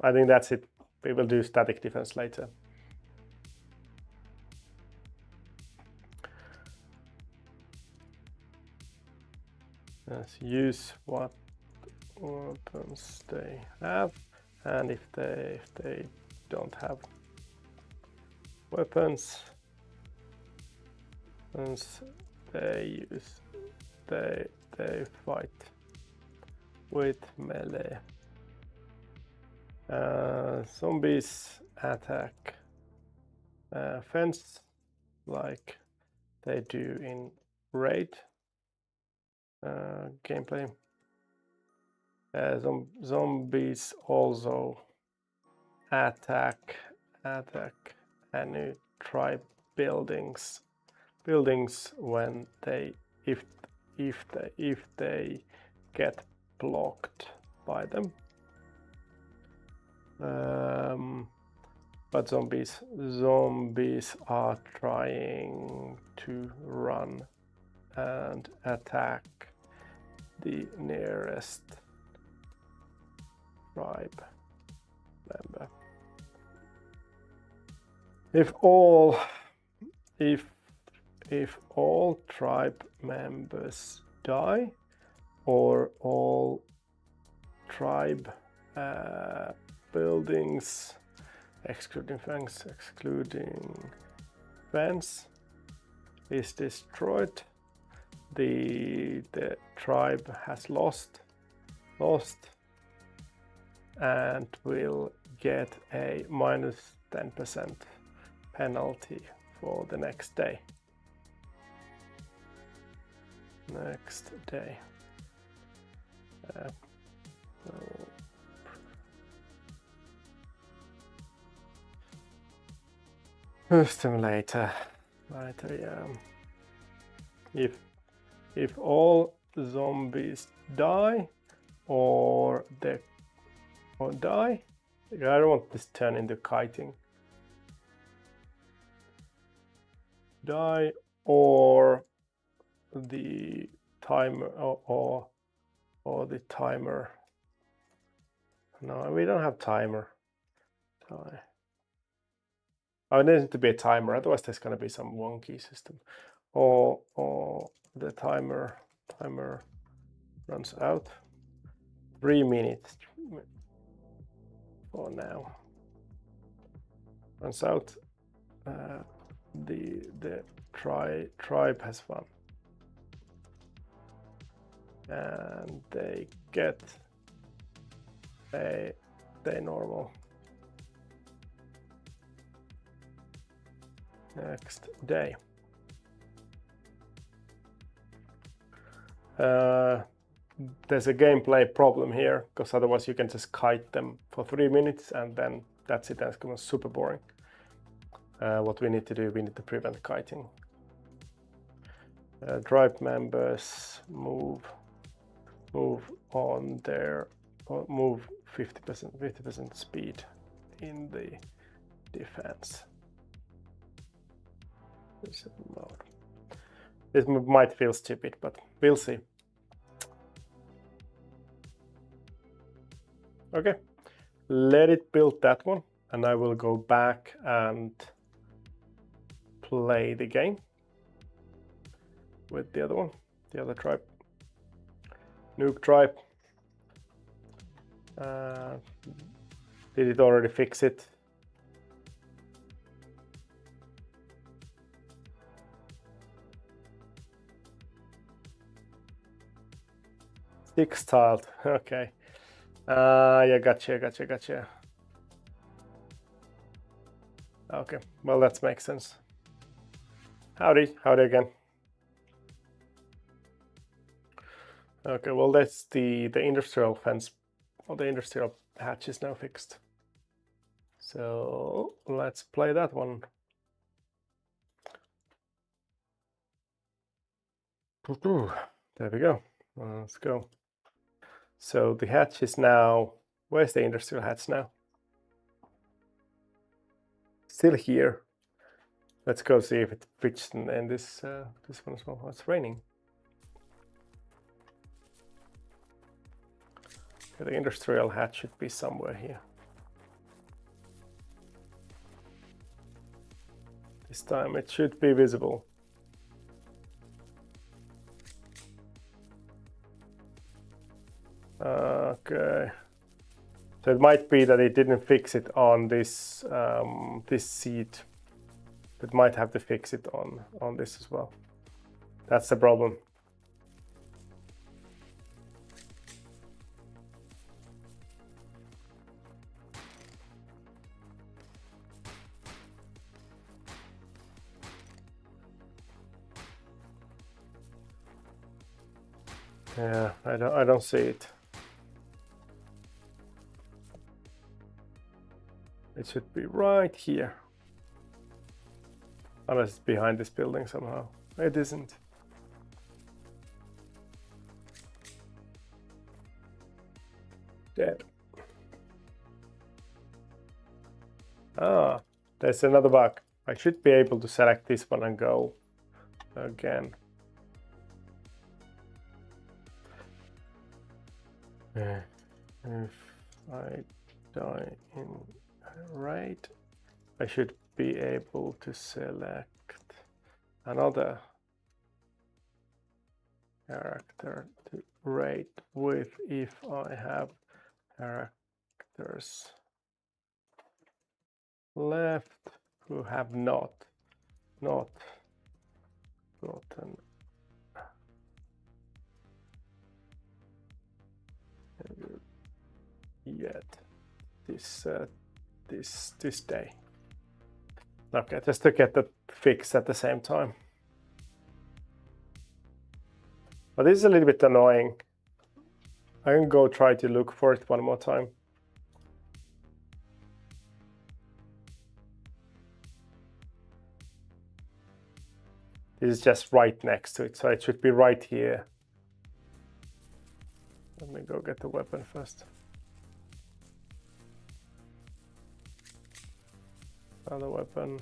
I think that's it. We will do static defense later. Let's use what weapons they have, and if they don't have weapons, they fight with melee. Zombies attack fence like they do in raid gameplay. Zombies also attack any tribe buildings when if they get blocked by them. But zombies are trying to run and attack the nearest tribe member. If all tribe members die, or all tribe buildings excluding fence is destroyed, the tribe has lost, and will get a minus 10% penalty for the next day. System later, yeah. If all zombies die or die, I don't want this to turn into kiting. Die or the timer or the timer. No, we don't have timer. Die. Oh, it needs to be a timer, otherwise there's going to be some wonky system. Or the timer runs out. 3 minutes for now. Runs out. The tribe has won, and they get a normal. Next day. There's a gameplay problem here, because otherwise you can just kite them for 3 minutes and then that's it. That's going to be super boring. What we need to do, we need to prevent kiting. Tribe members move on their, or move 50% speed in the defense. This might feel stupid, but we'll see. Okay, let it build that one, and I will go back and play the game with the other one, the other tribe. Noob tribe. Did it already fix it? Six tiled, okay. Yeah, gotcha. Okay, well, that makes sense. Howdy again. Okay, well, that's the industrial fence, or the industrial hatch is now fixed. So let's play that one. There we go. Let's go. So the hatch is now, where's the industrial hatch now? Still here. Let's go see if it fits in this one as well. Oh, it's raining. Okay, the industrial hatch should be somewhere here. This time it should be visible. Okay. So it might be that it didn't fix it on this this seat. It might have to fix it on this as well. That's the problem. Yeah, I don't see it. It should be right here. Unless it's behind this building somehow. It isn't. Dead. Ah, there's another bug. I should be able to select this one and go again. If I die in raid, I should be able to select another character to raid with if I have characters left who have not gotten yet this day. Okay, just to get that fixed at the same time. But this is a little bit annoying. I can go try to look for it one more time. This is just right next to it, so it should be right here. Let me go get the weapon first. Another weapon.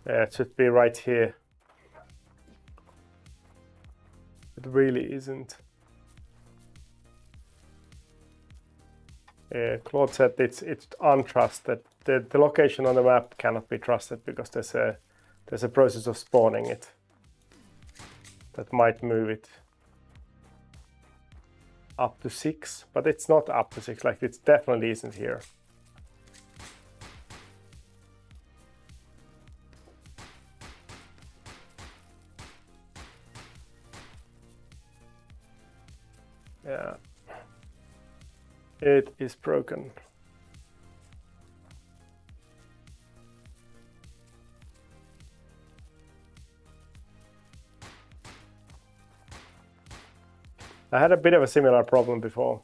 Yeah, it should be right here. It really isn't. Yeah, Claude said it's untrusted. The location on the map cannot be trusted because there's a process of spawning it that might move it up to 6, but it's not up to 6. Like, it definitely isn't here. Yeah, it is broken. I had a bit of a similar problem before,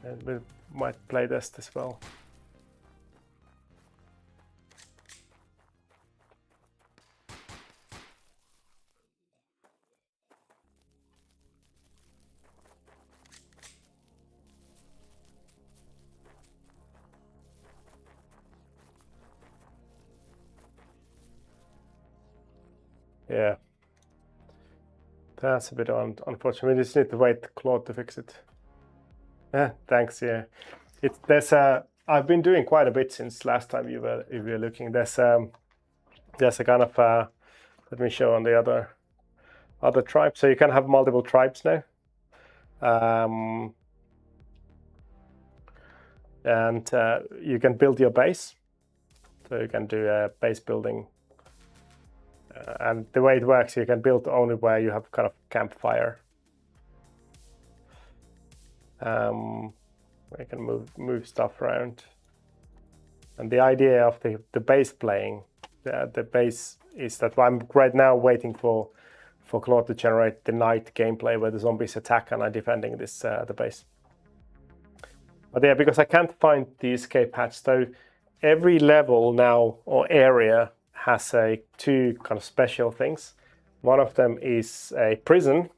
and we might play test as well. Yeah, that's a bit unfortunate. We just need to wait Claude to fix it. Yeah, thanks. Yeah, I've been doing quite a bit since last time you were looking. There's a kind of let me show on the other tribe. So you can have multiple tribes now, and you can build your base. So you can do a base building. And the way it works, you can build only where you have kind of campfire. You can move stuff around. And the idea of the base playing, the base is that I'm right now waiting for Claude to generate the night gameplay where the zombies attack and I'm defending this the base. But yeah, because I can't find the escape hatch, so every level now or area has two kind of special things. One of them is a prison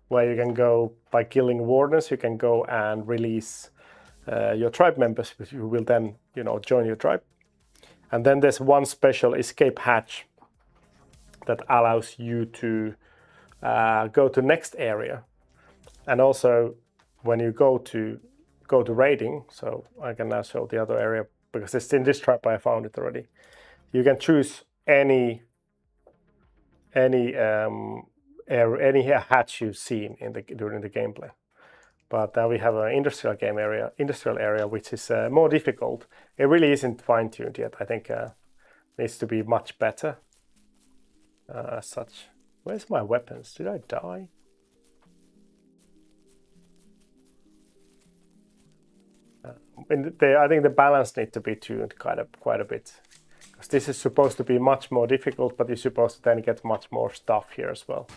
where you can go by killing wardens. You can go and release your tribe members, who will then join your tribe. And then there's one special escape hatch that allows you to go to next area. And also when you go to raiding, so I can now show the other area because it's in this tribe. I found it already. You can choose any hatch you've seen during the gameplay. But now we have an industrial area, which is more difficult. It really isn't fine-tuned yet. I think needs to be much better. As such, where's my weapons? Did I die? I think the balance needs to be tuned quite a bit. This is supposed to be much more difficult, but you're supposed to then get much more stuff here as well.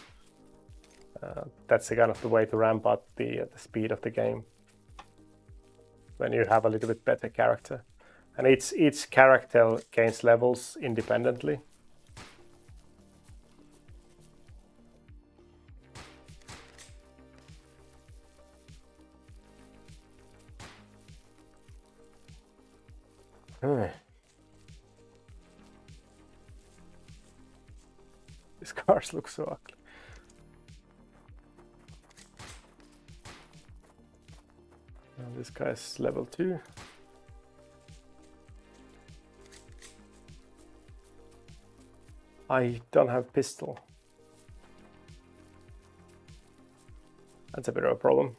That's the kind of the way to ramp up the speed of the game when you have a little bit better character. And each character gains levels independently. These cars look so ugly. And this guy's level 2. I don't have pistol. That's a bit of a problem.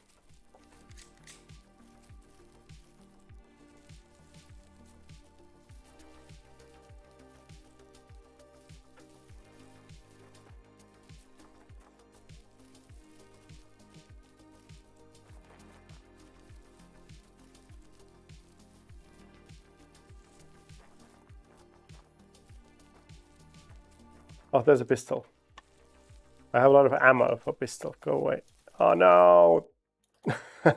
Oh, there's a pistol. I have a lot of ammo for pistol. Go away. Oh no! I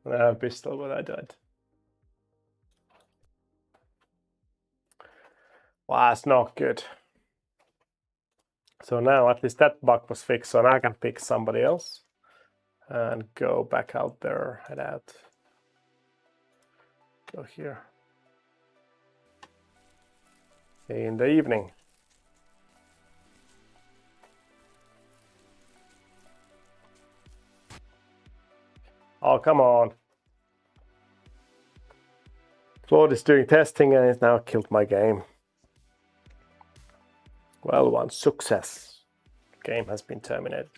have a pistol, but I died. Wow, that's not good. So now at least that bug was fixed, so now I can pick somebody else and go back out there, head out. Go here. In the evening. Oh, come on. Claude is doing testing and it's now killed my game. Well, one success. Game has been terminated.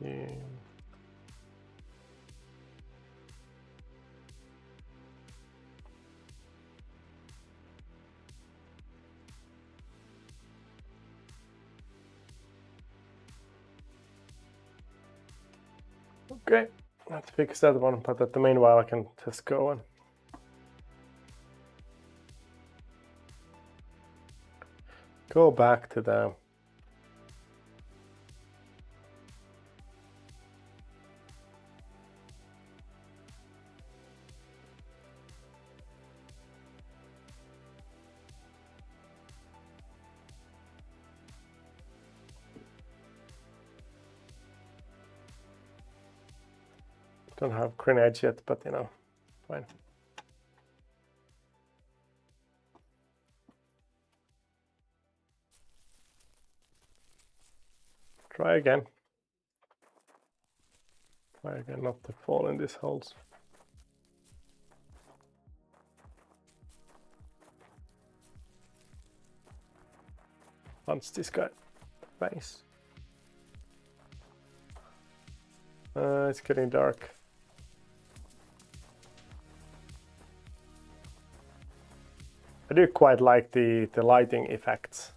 Yeah. Okay, let's fix that one, but at the meanwhile I can just go and go back to the don't have grenades yet, but you know, fine. Try again. Try again not to fall in these holes. Punch this guy. Face. It's getting dark. I do quite like the lighting effects.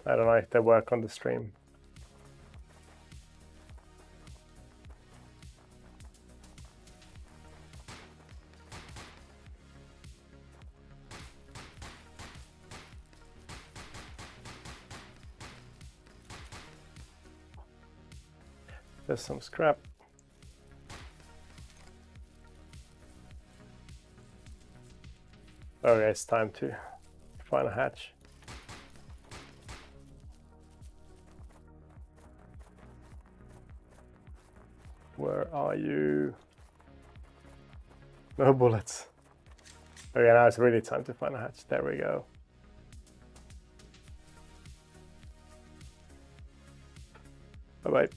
I don't know if they work on the stream. There's some scrap. Okay, it's time to find a hatch. Where are you? No bullets. Okay, now it's really time to find a hatch. There we go. Bye-bye.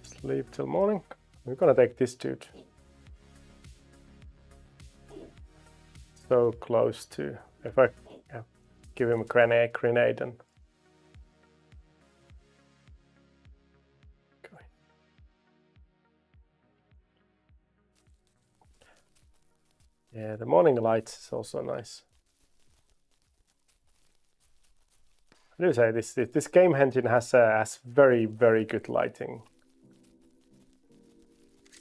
Sleep till morning. We're gonna take this dude. So close to, if I give him a grenade and okay. Yeah, the morning lights is also nice. I do say this game engine has very good lighting.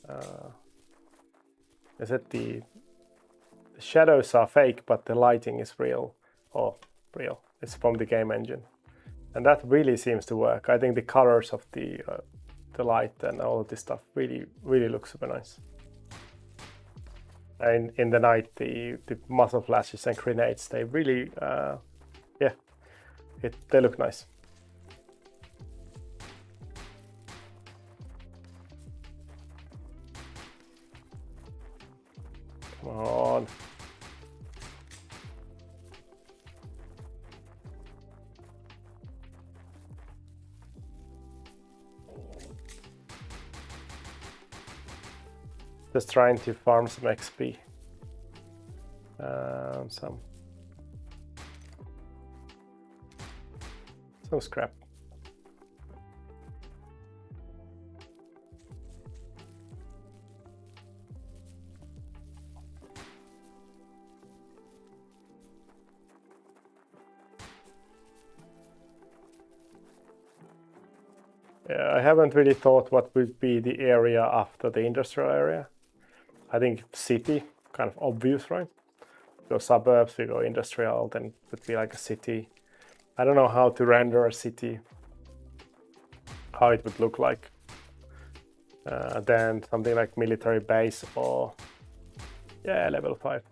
I said the shadows are fake, but the lighting is real. Oh, real. It's from the game engine, and that really seems to work. I think the colors of the light and all of this stuff really looks super nice. And in the night, the muzzle flashes and grenades, they really, yeah, they look nice. Come on. Just trying to farm some XP. Some scrap. Yeah, I haven't really thought what would be the area after the industrial area. I think city, kind of obvious, right? We go suburbs, we go industrial, then it would be like a city. I don't know how to render a city, how it would look like. Then something like military base or, yeah, level 5.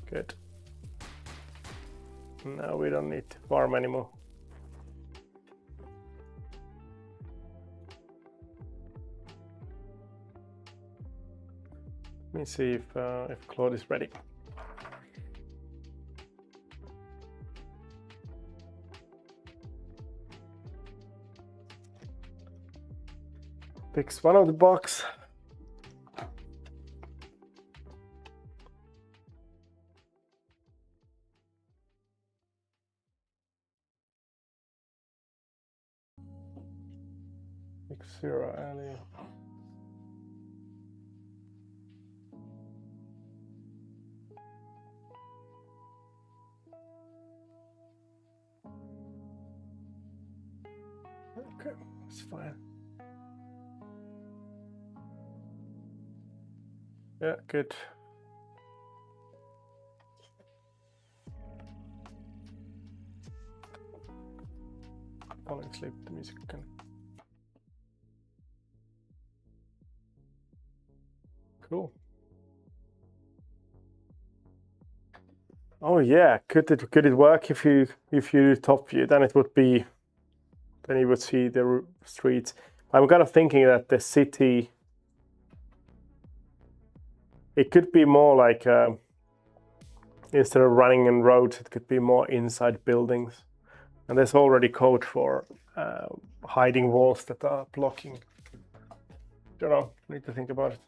Good. Now we don't need to farm anymore. Let me see if Claude is ready. Fix one of the bugs. Fix 0 earlier. Okay, that's fine. Yeah, good. Falling asleep, the music again. Cool. Oh yeah, could it work if you top view? Then it would be, then you would see the streets. I'm kind of thinking that the city, it could be more like instead of running in roads, it could be more inside buildings. And there's already code for hiding walls that are blocking. Don't know, need to think about it.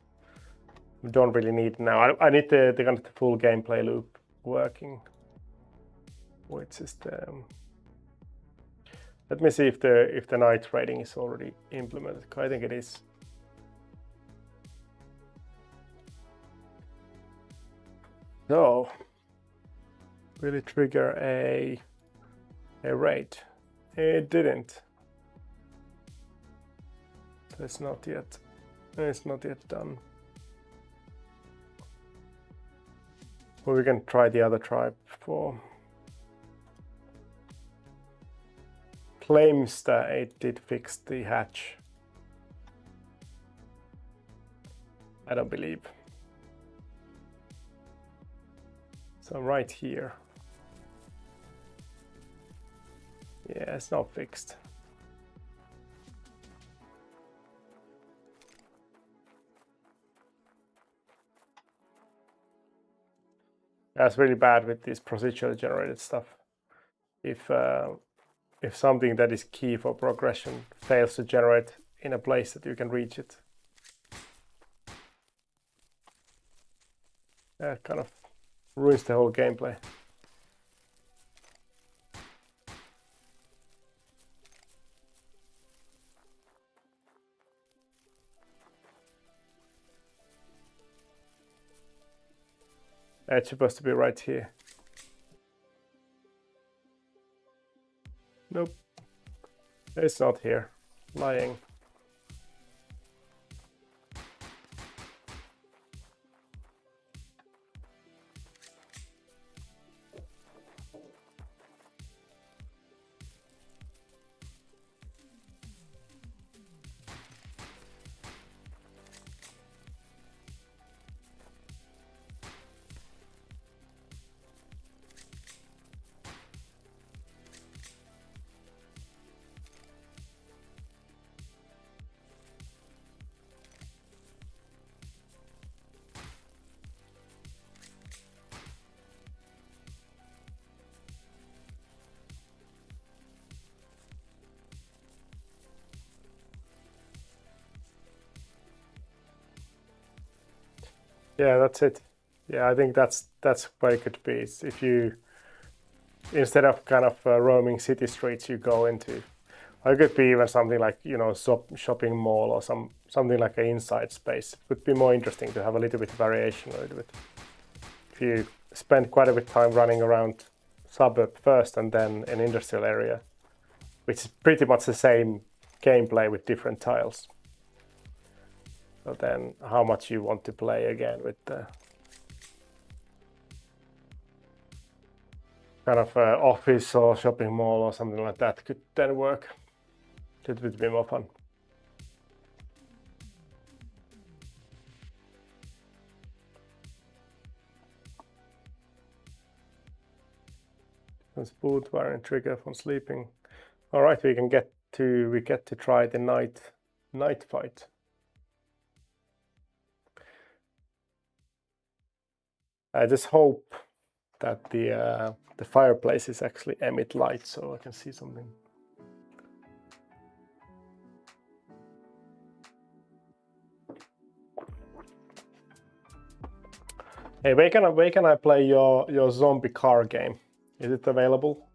We don't really need now. I need the kind of the full gameplay loop working. Which is the let me see if the night rating is already implemented. I think it is. So will it trigger a raid? It didn't. So it's not yet done. Well, we can try the other tribe for. Claims that it did fix the hatch. I don't believe. So right here. Yeah, it's not fixed. That's really bad with this procedurally generated stuff. If something that is key for progression fails to generate in a place that you can reach it, that kind of ruins the whole gameplay. It's supposed to be right here. Nope. It's not here. Lying. Yeah, that's it. Yeah, I think that's where it could be. It's if you, instead of kind of roaming city streets, you go into, or it could be even something like, you know, shopping mall or something like an inside space. It would be more interesting to have a little bit of variation, a little bit. If you spend quite a bit of time running around suburb first and then an industrial area, which is pretty much the same gameplay with different tiles. So then how much you want to play again with the kind of office or shopping mall or something like that could then work. It would be more fun. Boot variant trigger from sleeping. All right, we get to try the night fight. I just hope that the fireplaces actually emit light so I can see something. Hey, where can I play your zombie car game? Is it available?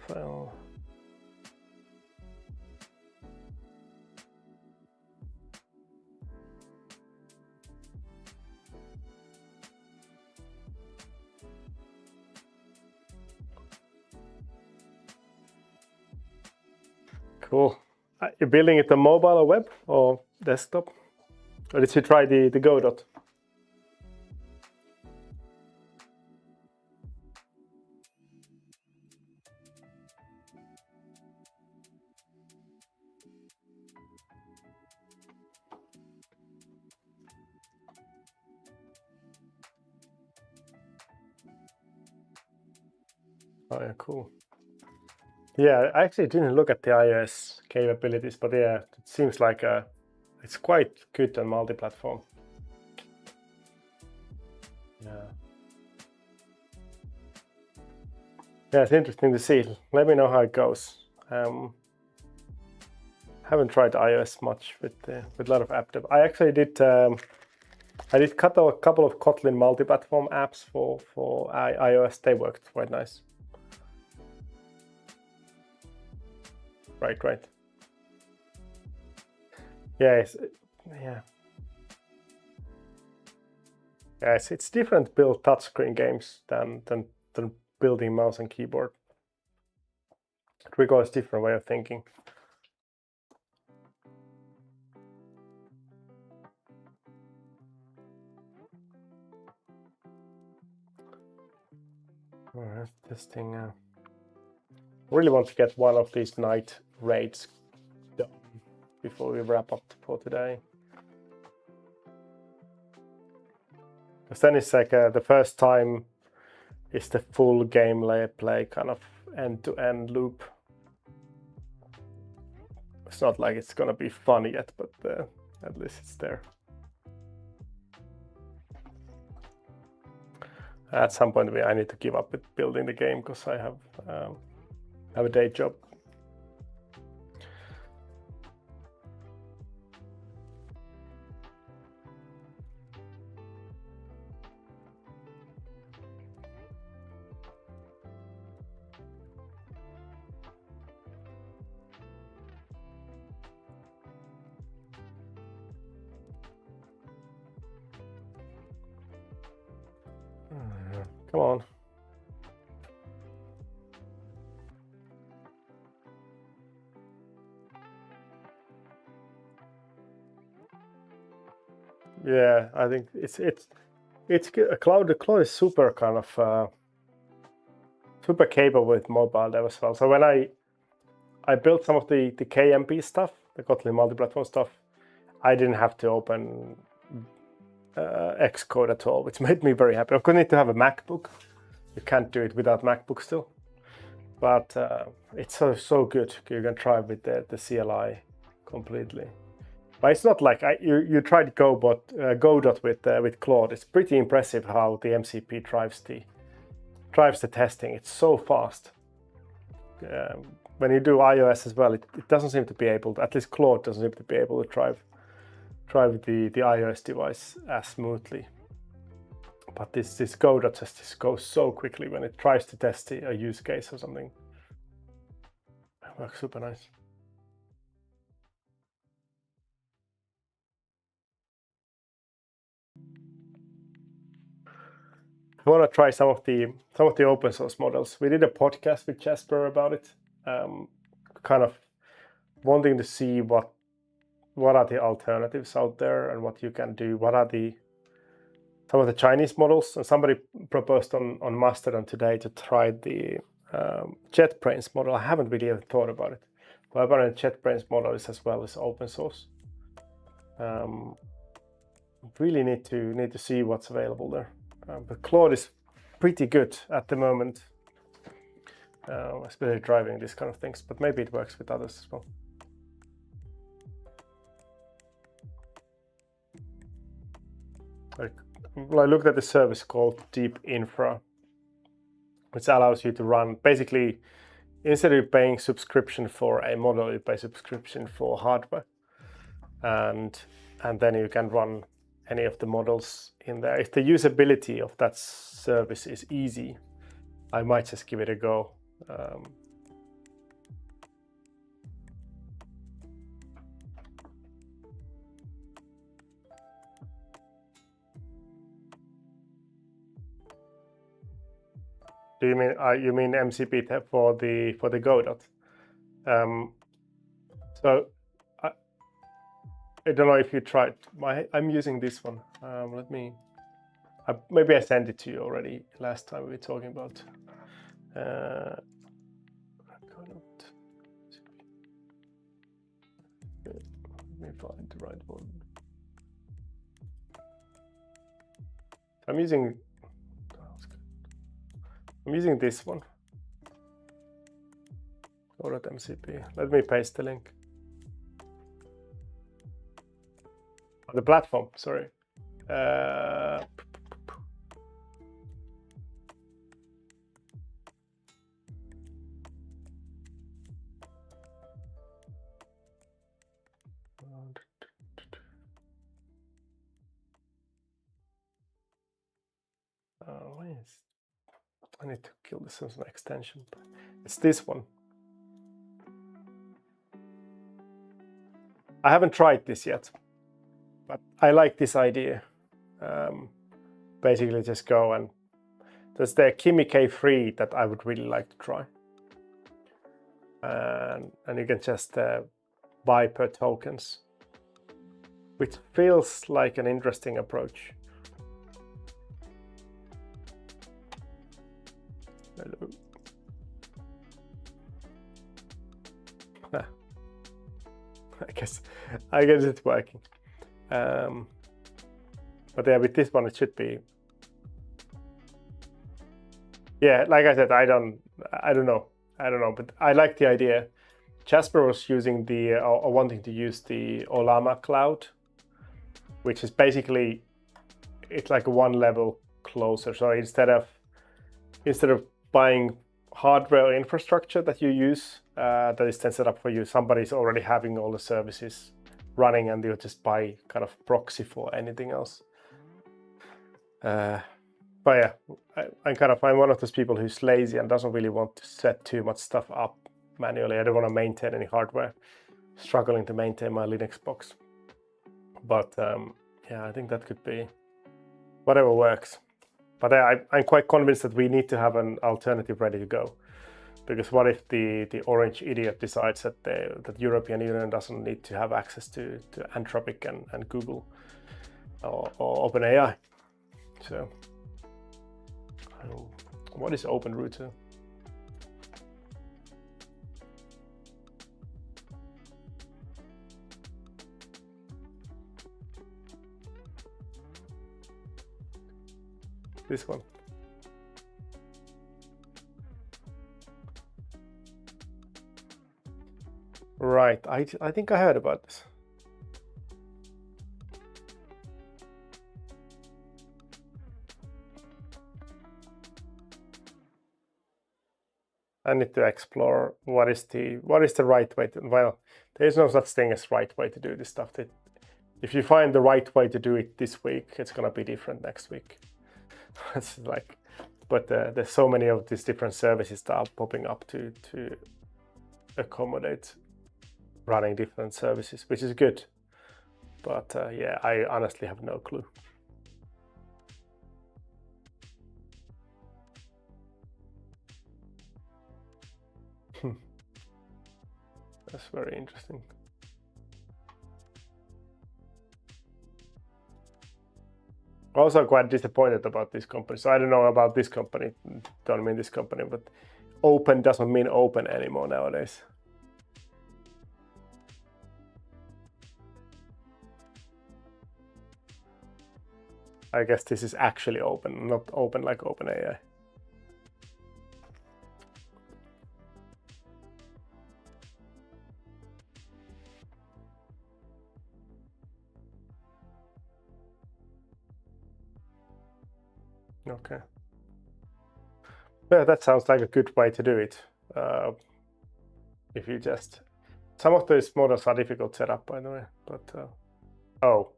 File. Cool. You're building it on mobile or web or desktop? Or did you try the Godot? Oh yeah, cool. Yeah, I actually didn't look at the iOS capabilities, but yeah, it seems like it's quite good on multi-platform. Yeah. Yeah, it's interesting to see. Let me know how it goes. Haven't tried iOS much with a lot of app dev. I actually did. I did cut a couple of Kotlin multi-platform apps for iOS. They worked quite nice. Right. Yeah, it's different build touchscreen games than building mouse and keyboard. It requires different way of thinking. All right, testing. Really want to get one of these night raids done before we wrap up for today. Because then it's like the first time is the full play kind of end-to-end loop. It's not like it's gonna be fun yet, but at least it's there. At some point, I need to give up with building the game because I have a day job. Come on. Yeah, I think it's Cloud is super kind of super capable with mobile dev as well. So when I built some of the KMP stuff, the Kotlin multi-platform stuff, I didn't have to open Xcode at all, which made me very happy. Of course, you need to have a MacBook. You can't do it without MacBook still, but it's so good. You can try with the CLI completely. But it's not like you tried Godot with Claude. It's pretty impressive how the MCP drives the testing. It's so fast. when you do iOS as well, it doesn't seem to be able to, at least Claude doesn't seem to be able to drive the iOS device as smoothly. But this Godot just goes so quickly when it tries to test a use case or something. It works super nice. I want to try some of the open source models. We did a podcast with Jasper about it, kind of wanting to see what are the alternatives out there and what you can do. What are some of the Chinese models? And somebody proposed on Mastodon today to try the JetBrains model. I haven't really ever thought about it, but apparently JetBrains model is as well as open source. Really need to see what's available there. But Claude is pretty good at the moment, especially driving these kind of things. But maybe it works with others as well. I looked at the service called Deep Infra, which allows you to run basically, instead of paying subscription for a model, you pay subscription for hardware, and then you can run any of the models in there. If the usability of that service is easy, I might just give it a go. Do you mean MCP for the Godot? So I don't know if you tried. I'm using this one. Maybe I sent it to you already last time we were talking about. Let me find the right one. I'm using this one. Godot MCP. Let me paste the link. The platform, sorry. Yes. I need to kill this as an extension. It's this one. I haven't tried this yet, but I like this idea. Basically just go and there's the Kimi K3 that I would really like to try. And you can just buy per tokens, which feels like an interesting approach. Hello. I guess it's working. But yeah, with this one it should be. Yeah, like I said, I don't know, but I like the idea. Jasper was using or wanting to use the Ollama cloud, which is basically, it's like one level closer. So instead of buying hardware infrastructure that you use, that is then set up for you, somebody's already having all the services running, and you just buy kind of proxy for anything else. But yeah, I'm one of those people who's lazy and doesn't really want to set too much stuff up manually. I don't want to maintain any hardware. Struggling to maintain my Linux box. But yeah, I think that could be whatever works. But I'm quite convinced that we need to have an alternative ready to go. Because what if the orange idiot decides that the European Union doesn't need to have access to Anthropic and Google or OpenAI? So, what is OpenRouter? This one. Right, I think I heard about this. I need to explore what is the right way to. Well, there is no such thing as right way to do this stuff. If you find the right way to do it this week, it's gonna be different next week. It's like, but there's so many of these different services that are popping up to accommodate running different services, which is good. But yeah, I honestly have no clue. That's very interesting. Also quite disappointed about this company. So I don't know about this company, don't mean this company, but open doesn't mean open anymore nowadays. I guess this is actually open, not open like OpenAI. Okay. Yeah, that sounds like a good way to do it. If you just, some of these models are difficult to set up, by the way, but oh,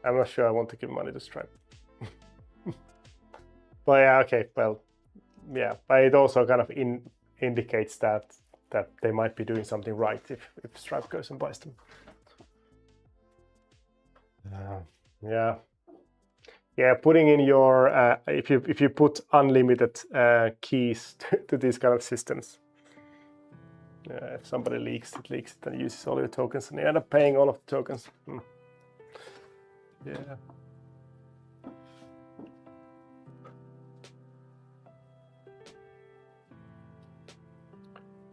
I'm not sure I want to give money to Stripe. But yeah, okay, well, yeah, but it also kind of indicates that they might be doing something right if Stripe goes and buys them. Yeah, putting in your if you put unlimited keys to these kind of systems, if somebody leaks it and uses all your tokens, and you end up paying all of the tokens. Yeah.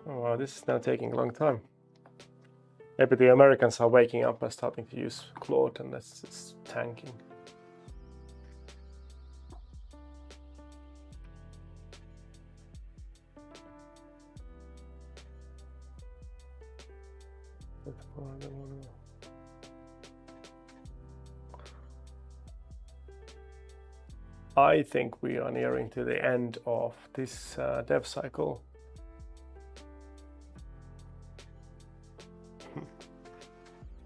Oh wow, this is now taking a long time. Maybe the Americans are waking up and starting to use Claude, and it's tanking. I think we are nearing to the end of this dev cycle.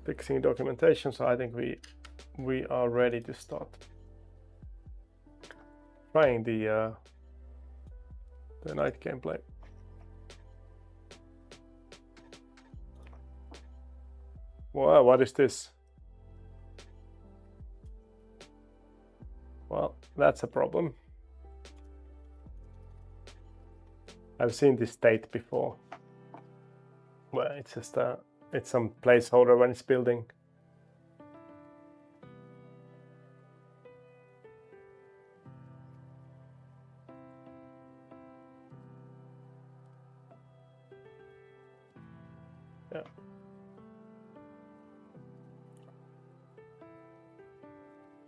Fixing documentation, so I think we are ready to start trying the night gameplay. Wow, what is this? Well, that's a problem. I've seen this state before. Well, it's just it's some placeholder when it's building. Yeah.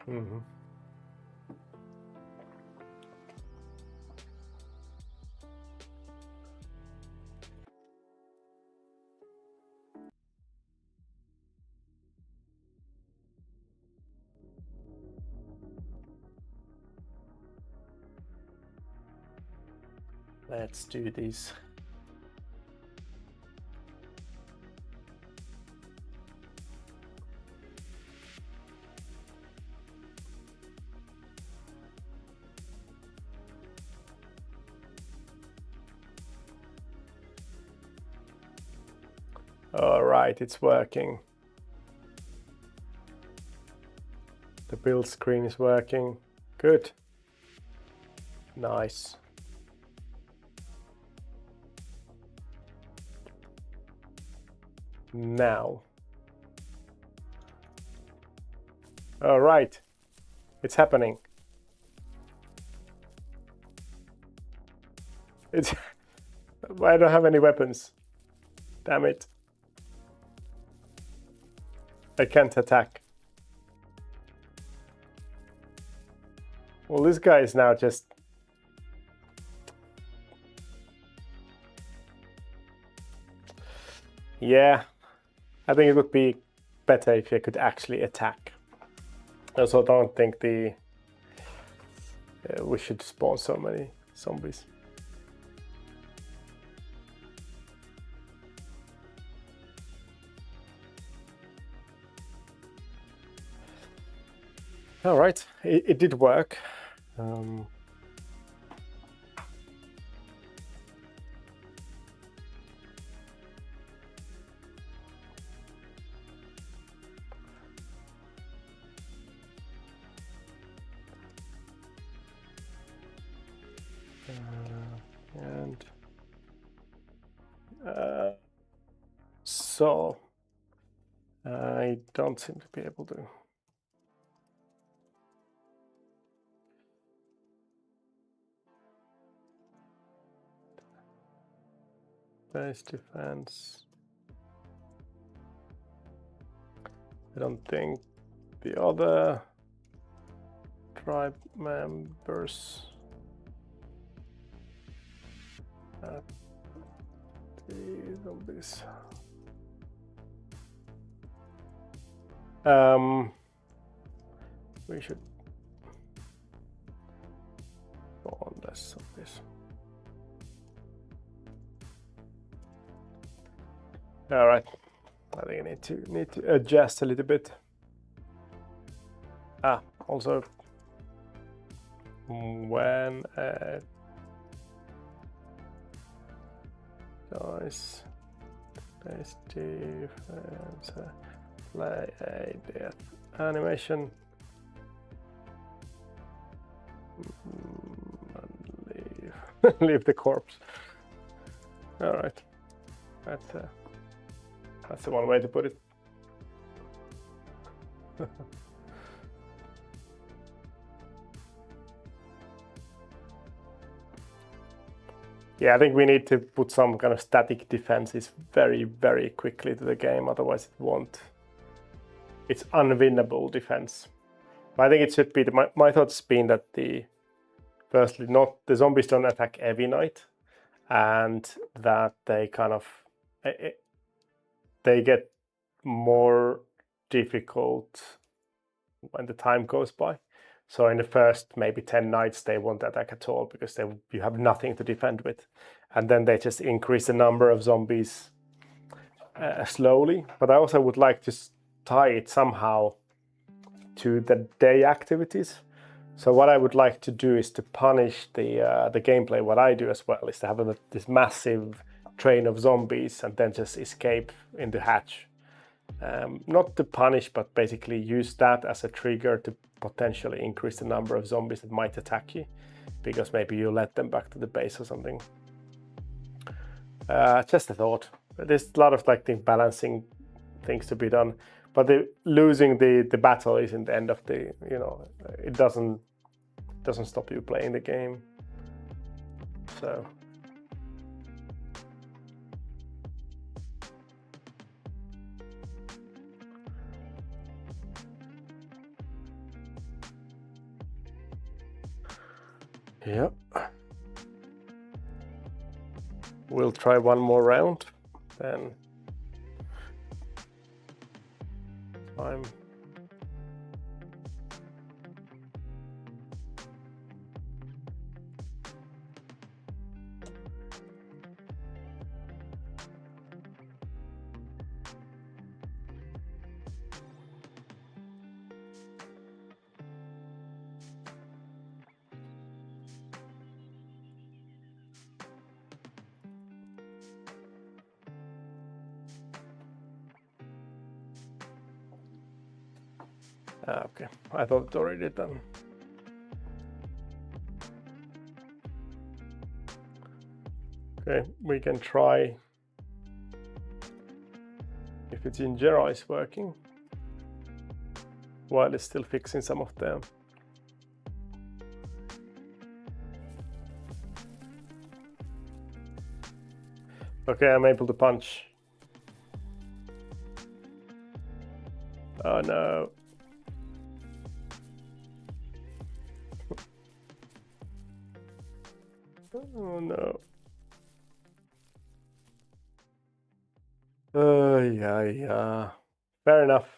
Mm-hmm. Let's do this. All right, it's working. The build screen is working. Good. Nice. Now. All right, it's happening. It's I don't have any weapons. Damn it. I can't attack. Well, this guy is now just... Yeah, I think it would be better if you could actually attack. I also don't think the we should spawn so many zombies. All right, it did work. So I don't seem to be able to. Base defense. I don't think the other tribe members the zombies. We should spawn less zombies. All right, I think I need to adjust a little bit. Also, when guys, base defense, play a death animation. Leave the corpse. All right, that's the one way to put it. Yeah, I think we need to put some kind of static defenses very, very quickly to the game, otherwise it won't. It's unwinnable defense. But I think it should be my thought's been that firstly, not the zombies don't attack every night, and that they kind of they get more difficult when the time goes by. So in the first maybe 10 nights, they won't attack at all because you have nothing to defend with. And then they just increase the number of zombies slowly. But I also would like to tie it somehow to the day activities. So what I would like to do is to punish the gameplay. What I do as well is to have this massive train of zombies and then just escape in the hatch. Not to punish, but basically use that as a trigger to potentially increase the number of zombies that might attack you, because maybe you let them back to the base or something. Just a thought. There's a lot of balancing things to be done, but losing the battle isn't the end of the, it doesn't stop you playing the game. So. Yep. We'll try one more round, then time. Okay, I thought it already done. Okay, we can try if it's in Jira is working while it's still fixing some of them. Okay, I'm able to punch. Oh no. Oh no. Yeah. Fair enough.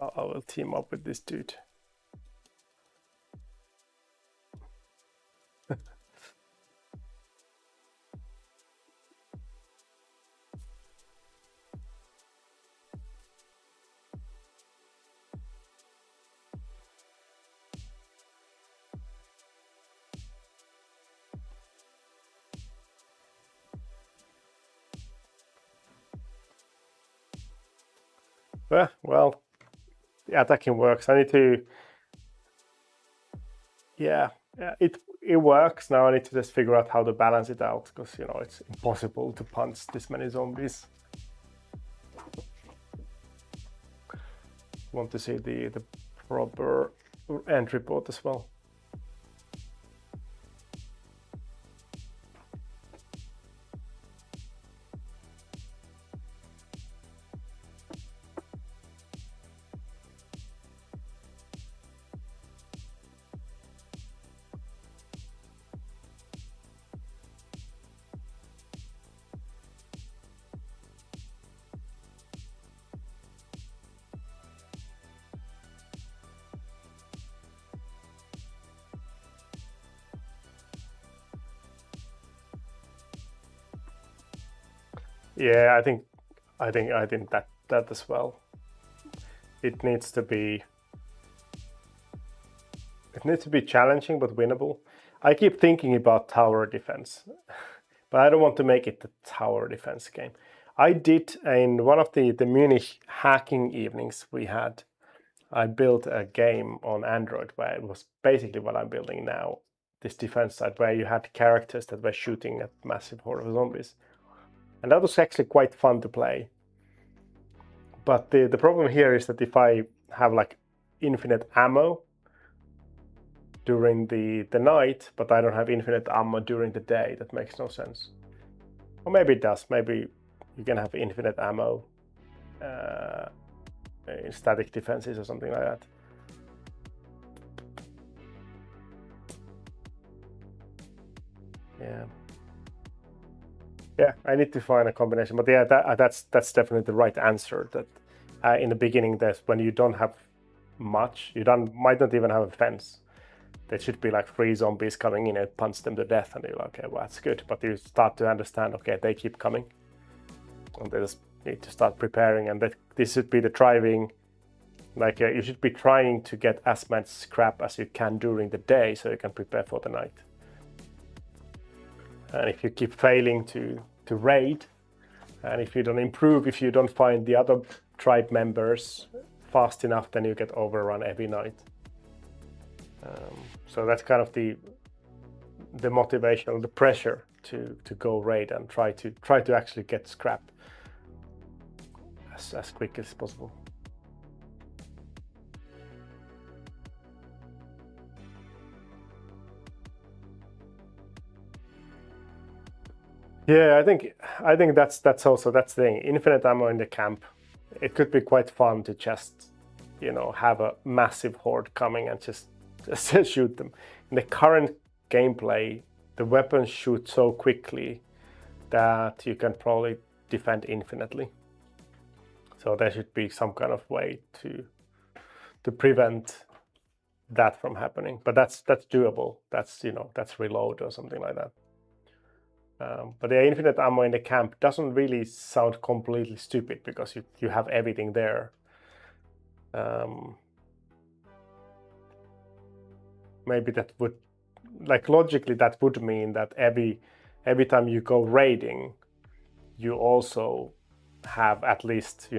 I will team up with this dude. Well, the attacking works. I need to, yeah, it works. Now I need to just figure out how to balance it out, because it's impossible to punch this many zombies. Want to see the proper end report as well. Yeah, I think that as well. It needs to be challenging but winnable. I keep thinking about tower defense, but I don't want to make it the tower defense game. I did in one of the Munich hacking evenings we had. I built a game on Android where it was basically what I'm building now, this defense side, where you had characters that were shooting at massive horde of zombies. And that was actually quite fun to play. But the problem here is that if I have like infinite ammo during the night, but I don't have infinite ammo during the day, that makes no sense. Or maybe it does. Maybe you can have infinite ammo in static defenses or something like that. Yeah, I need to find a combination. But yeah, that's definitely the right answer. That in the beginning, that's when you don't have much, might not even have a fence. There should be like 3 zombies coming in and punch them to death, and you're like, okay, well, that's good. But you start to understand, okay, they keep coming, and they just need to start preparing. And this should be the driving. Like you should be trying to get as much scrap as you can during the day, so you can prepare for the night. And if you keep failing to raid, and if you don't improve, if you don't find the other tribe members fast enough, then you get overrun every night. So that's kind of the motivation, the pressure to go raid and try to actually get scrap as quick as possible. Yeah, I think that's also the thing. Infinite ammo in the camp. It could be quite fun to just have a massive horde coming and just shoot them. In the current gameplay, the weapons shoot so quickly that you can probably defend infinitely. So there should be some kind of way to prevent that from happening. But that's doable. That's reload or something like that. But the infinite ammo in the camp doesn't really sound completely stupid, because you have everything there. Maybe that would, like, logically that would mean that every time you go raiding, you also have at least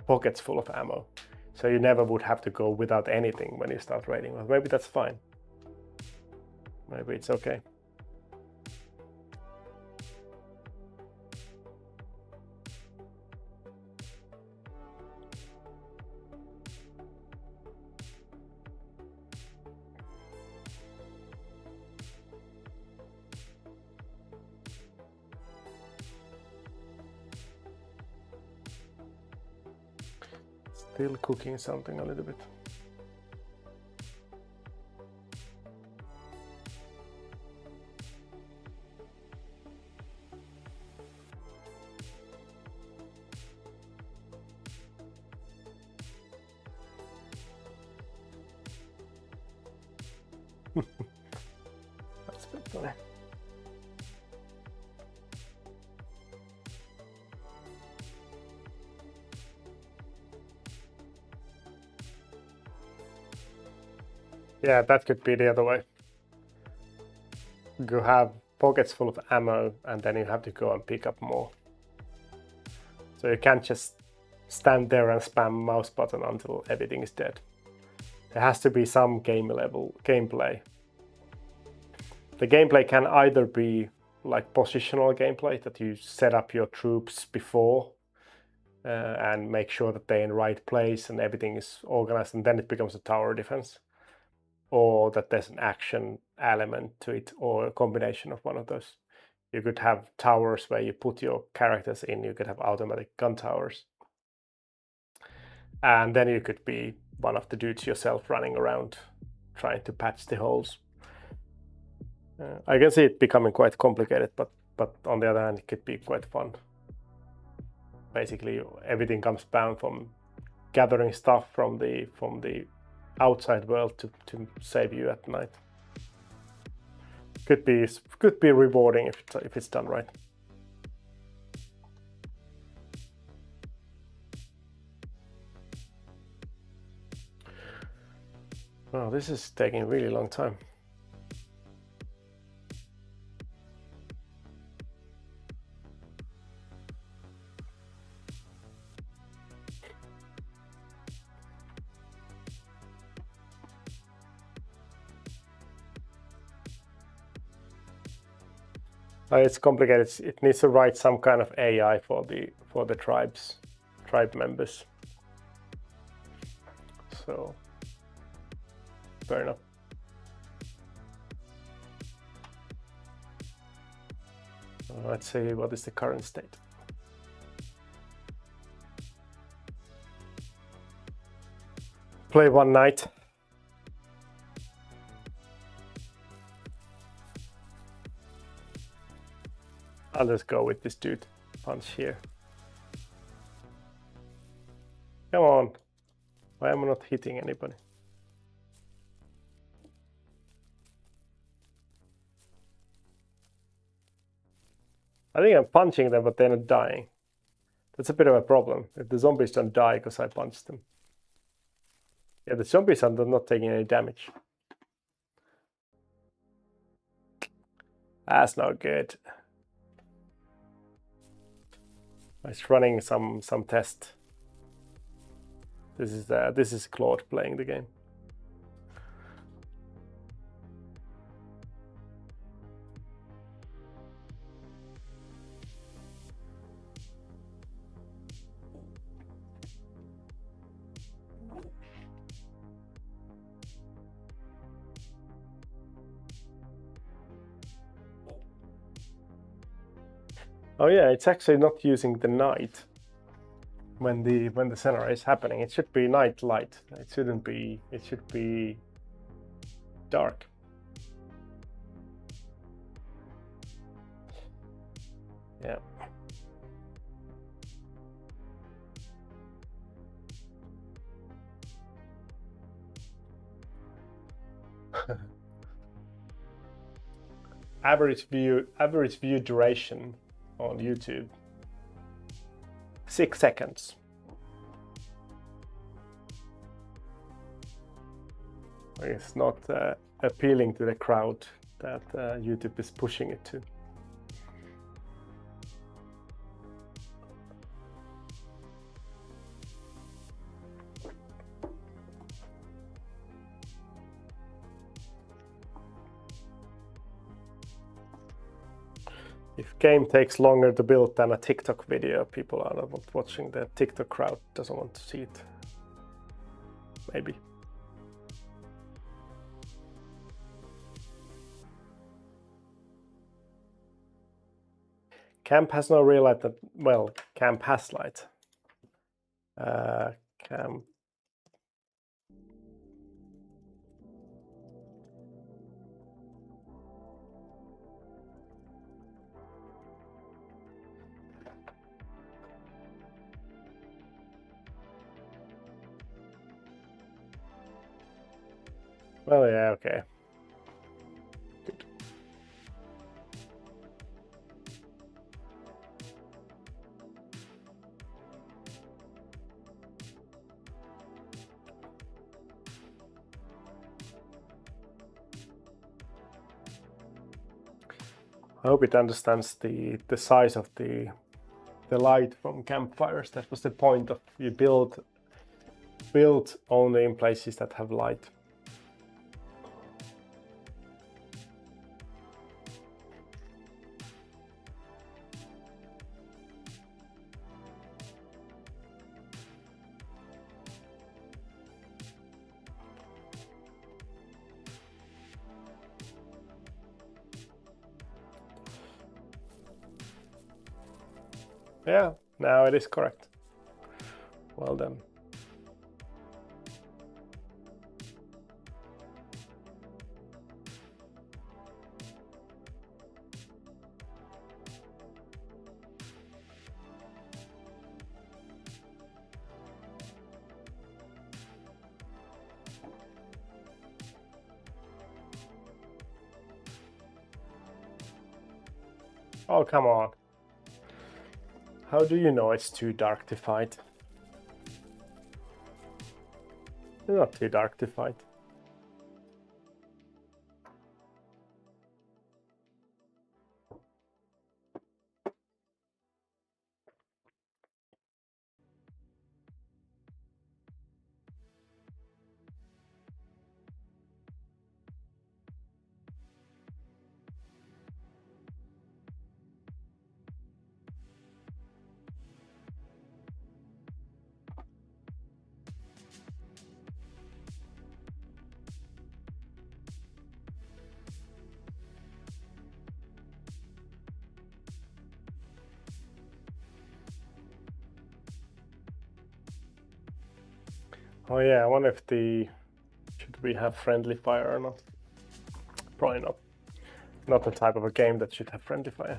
pockets full of ammo, so you never would have to go without anything when you start raiding. Well, maybe that's fine. Maybe it's okay. Still cooking something a little bit. That's a bit funny. Yeah, that could be the other way. You have pockets full of ammo, and then you have to go and pick up more. So you can't just stand there and spam mouse button until everything is dead. There has to be some game level gameplay. The gameplay can either be like positional gameplay, that you set up your troops before and make sure that they're in the right place and everything is organized, and then it becomes a tower defense. Or that there's an action element to it, or a combination of one of those. You could have towers where you put your characters in, you could have automatic gun towers. And then you could be one of the dudes yourself running around trying to patch the holes. I can see it becoming quite complicated, but on the other hand, it could be quite fun. Basically, everything comes down from gathering stuff from the outside world to save you at night. Could be rewarding if it's done right. Wow, this is taking a really long time. It's complicated. It needs to write some kind of AI for the tribe members. So fair enough. Let's see what is the current state. Play one night. I'll just go with this dude. Punch here. Come on. Why am I not hitting anybody? I think I'm punching them, but they're not dying. That's a bit of a problem. If the zombies don't die because I punched them. Yeah, the zombies are not taking any damage. That's not good. It's running some test. This is Claude playing the game. Oh yeah, it's actually not using the night when the scenario is happening. It should be night light. It shouldn't be. It should be dark. Yeah. Average view duration on YouTube, 6 seconds. It's not appealing to the crowd that YouTube is pushing it to. If game takes longer to build than a TikTok video, people are not watching. The TikTok crowd doesn't want to see it. Maybe. Camp has no real light. Well, Camp has light. Camp. Well, yeah, okay. I hope it understands the size of the light from campfires. That was the point of you build only in places that have light. Yeah, now it is correct. Well done. Oh, come on. How do you know it's too dark to fight? It's not too dark to fight. Oh yeah, I wonder if should we have friendly fire or not? Probably not. Not the type of a game that should have friendly fire.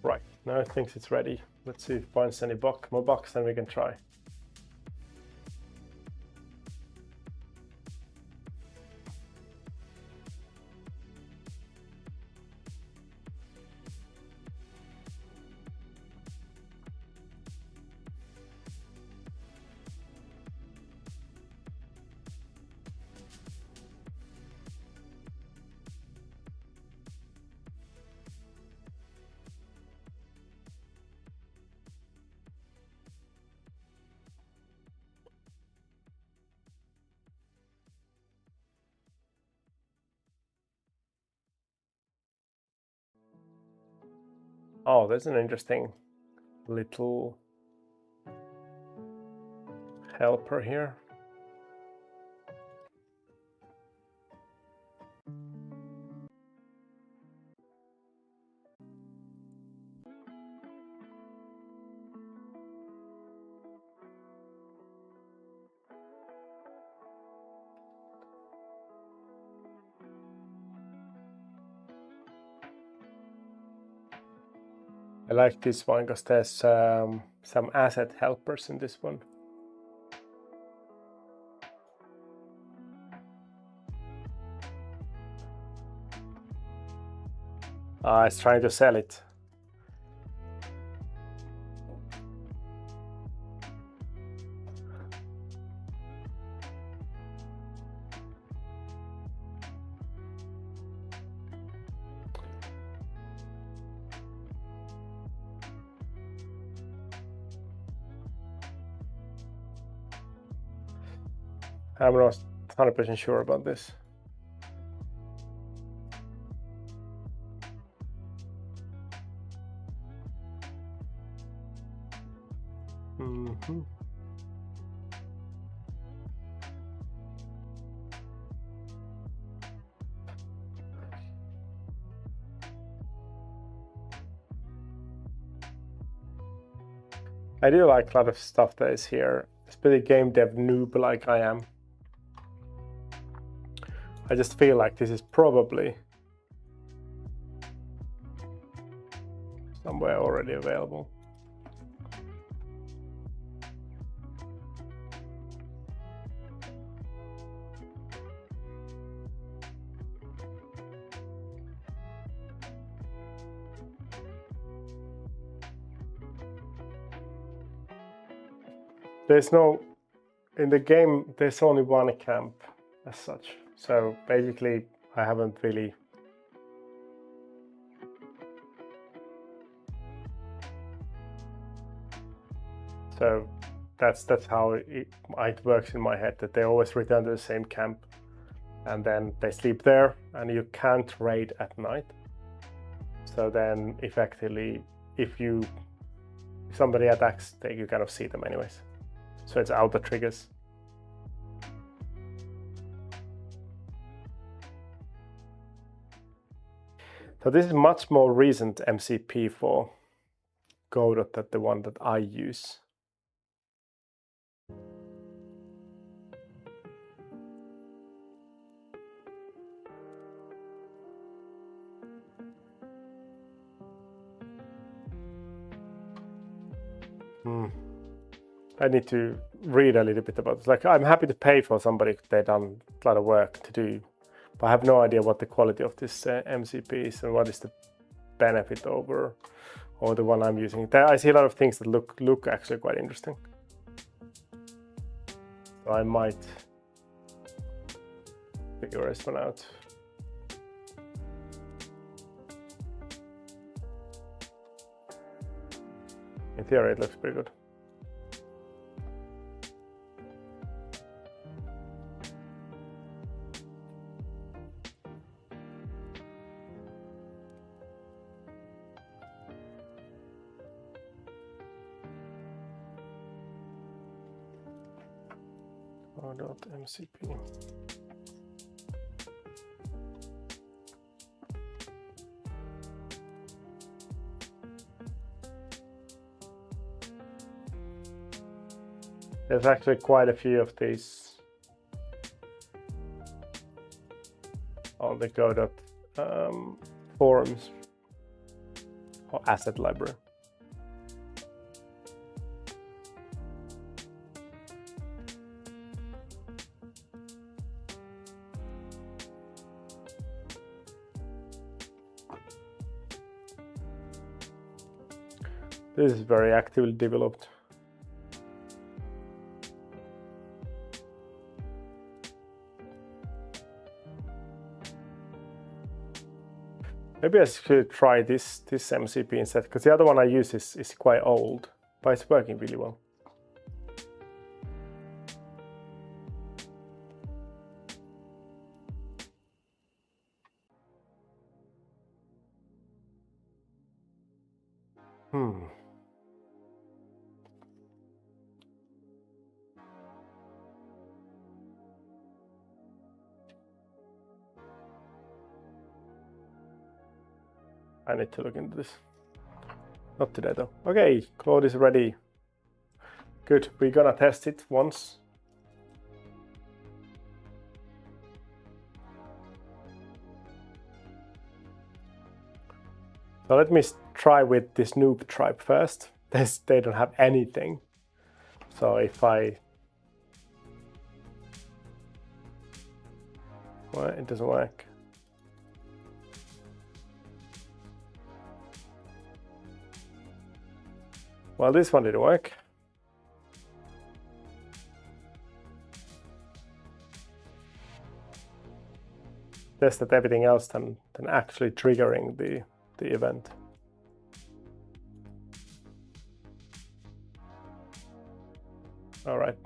Right, now it thinks it's ready. Let's see if it finds any more bugs, then we can try. Oh, there's an interesting little helper here. I like this one because there's some asset helpers in this one. It's trying to sell it. I'm not 100% sure about this. I do like a lot of stuff that is here, especially game dev noob like I am. I just feel like this is probably somewhere already available. There's no, in the game, there's only one camp as such. So basically, I haven't really. So that's how it works in my head, that they always return to the same camp and then they sleep there and you can't raid at night. So then effectively, if somebody attacks, you kind of see them anyways. So it's auto triggers. So this is much more recent MCP for Godot than the one that I use. I need to read a little bit about it. Like, I'm happy to pay for somebody they've done a lot of work to do, but I have no idea what the quality of this MCP is and what is the benefit over or the one I'm using. I see a lot of things that look actually quite interesting. So I might figure this one out. In theory, it looks pretty good. .mcp. There's actually quite a few of these on the Godot forums or asset library. This is very actively developed. Maybe I should try this MCP instead, because the other one I use is quite old, but it's working really well. I need to look into this. Not today though. Okay, Claude is ready. Good, we're gonna test it once. So let me try with this noob tribe first. They don't have anything. So if well, it doesn't work. Well, this one didn't work. Tested everything else than actually triggering the event. All right.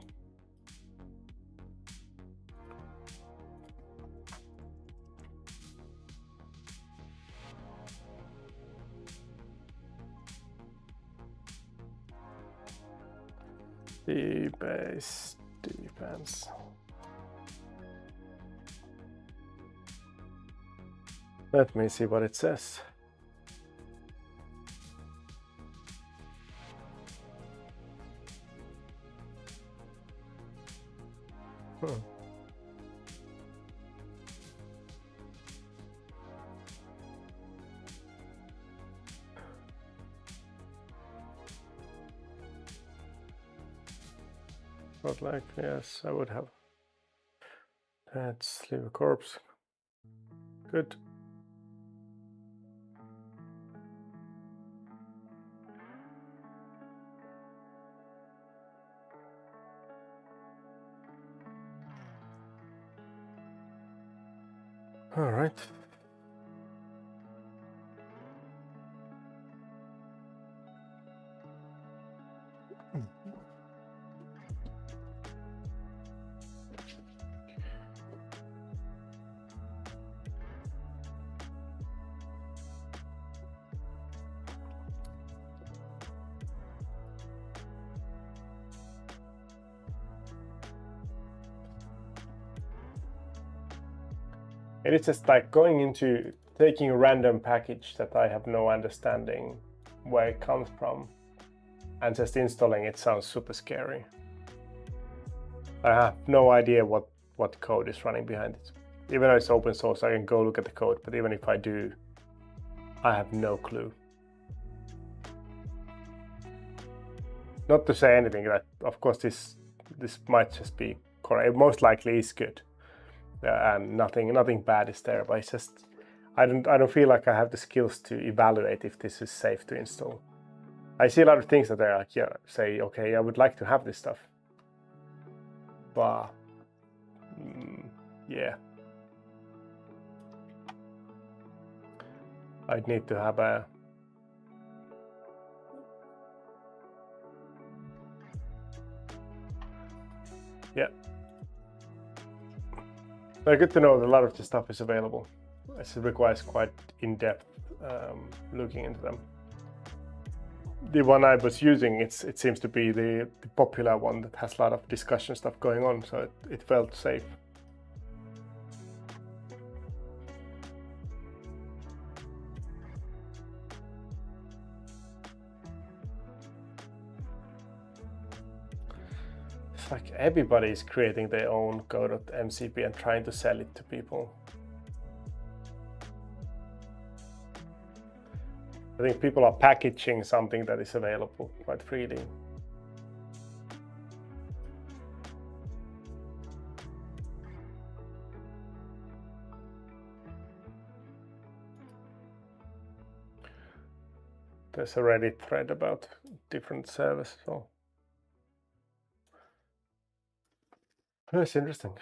The base defense. Let me see what it says. but like, yes, I would have. Let's leave a corpse. Good. All right. It is just like going into taking a random package that I have no understanding where it comes from and just installing it sounds super scary. I have no idea what code is running behind it. Even though it's open source, I can go look at the code, but even if I do, I have no clue. Not to say anything that, of course, this might just be correct. It most likely is good, and nothing bad is there. But it's just I don't feel like I have the skills to evaluate if this is safe to install. I see a lot of things that are like, yeah, say, okay, I would like to have this stuff, but yeah, I'd need to have a. Yeah. Very good to know that a lot of the stuff is available. It requires quite in-depth looking into them. The one I was using, it seems to be the popular one that has a lot of discussion stuff going on, so it felt safe. It's like everybody is creating their own Godot MCP and trying to sell it to people. I think people are packaging something that is available quite freely. There's a Reddit thread about different servers. So that's interesting.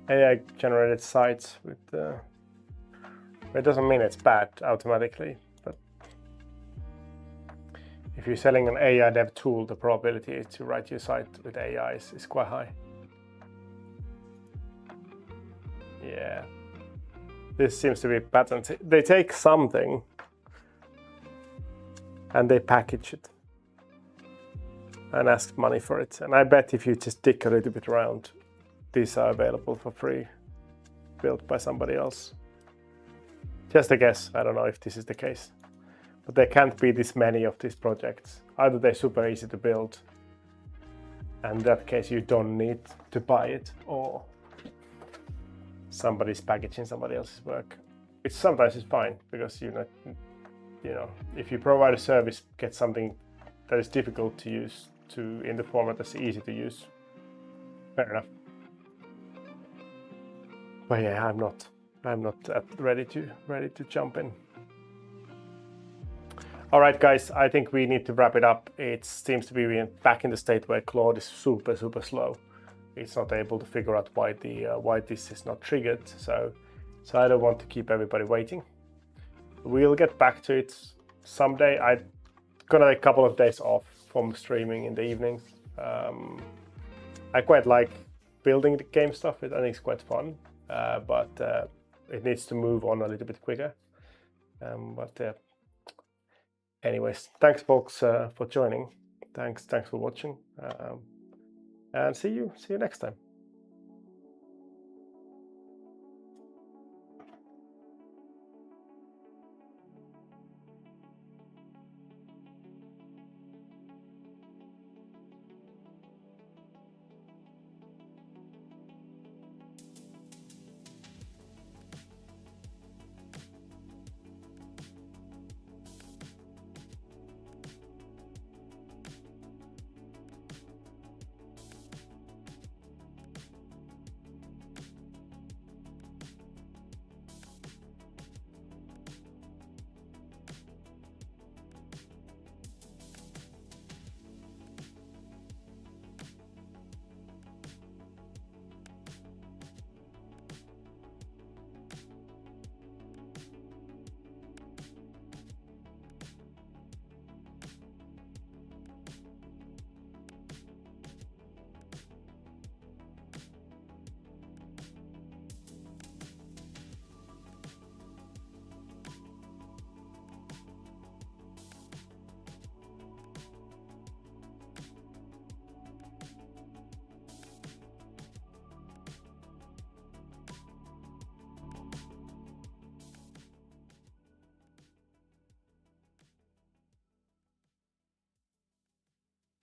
AI generated sites with it doesn't mean it's bad automatically, but if you're selling an AI dev tool, the probability to write your site with AI is quite high. Yeah, this seems to be a pattern. They take something and they package it and ask money for it. And I bet if you just dig a little bit around, these are available for free, built by somebody else. Just a guess, I don't know if this is the case. But there can't be this many of these projects. Either they're super easy to build, and in that case you don't need to buy it, or somebody's packaging somebody else's work. Which sometimes is fine, because you know, if you provide a service, get something that is difficult to use in the format that's easy to use. Fair enough. But yeah, I'm not ready to jump in. All right, guys, I think we need to wrap it up. It seems to be back in the state where Claude is super slow. It's not able to figure out why this is not triggered. So I don't want to keep everybody waiting. We'll get back to it someday. I'm gonna take a couple of days off from streaming in the evenings. I quite like building the game stuff. I think it's quite fun. But it needs to move on a little bit quicker. But anyways, thanks folks for joining. Thanks for watching, and see you next time.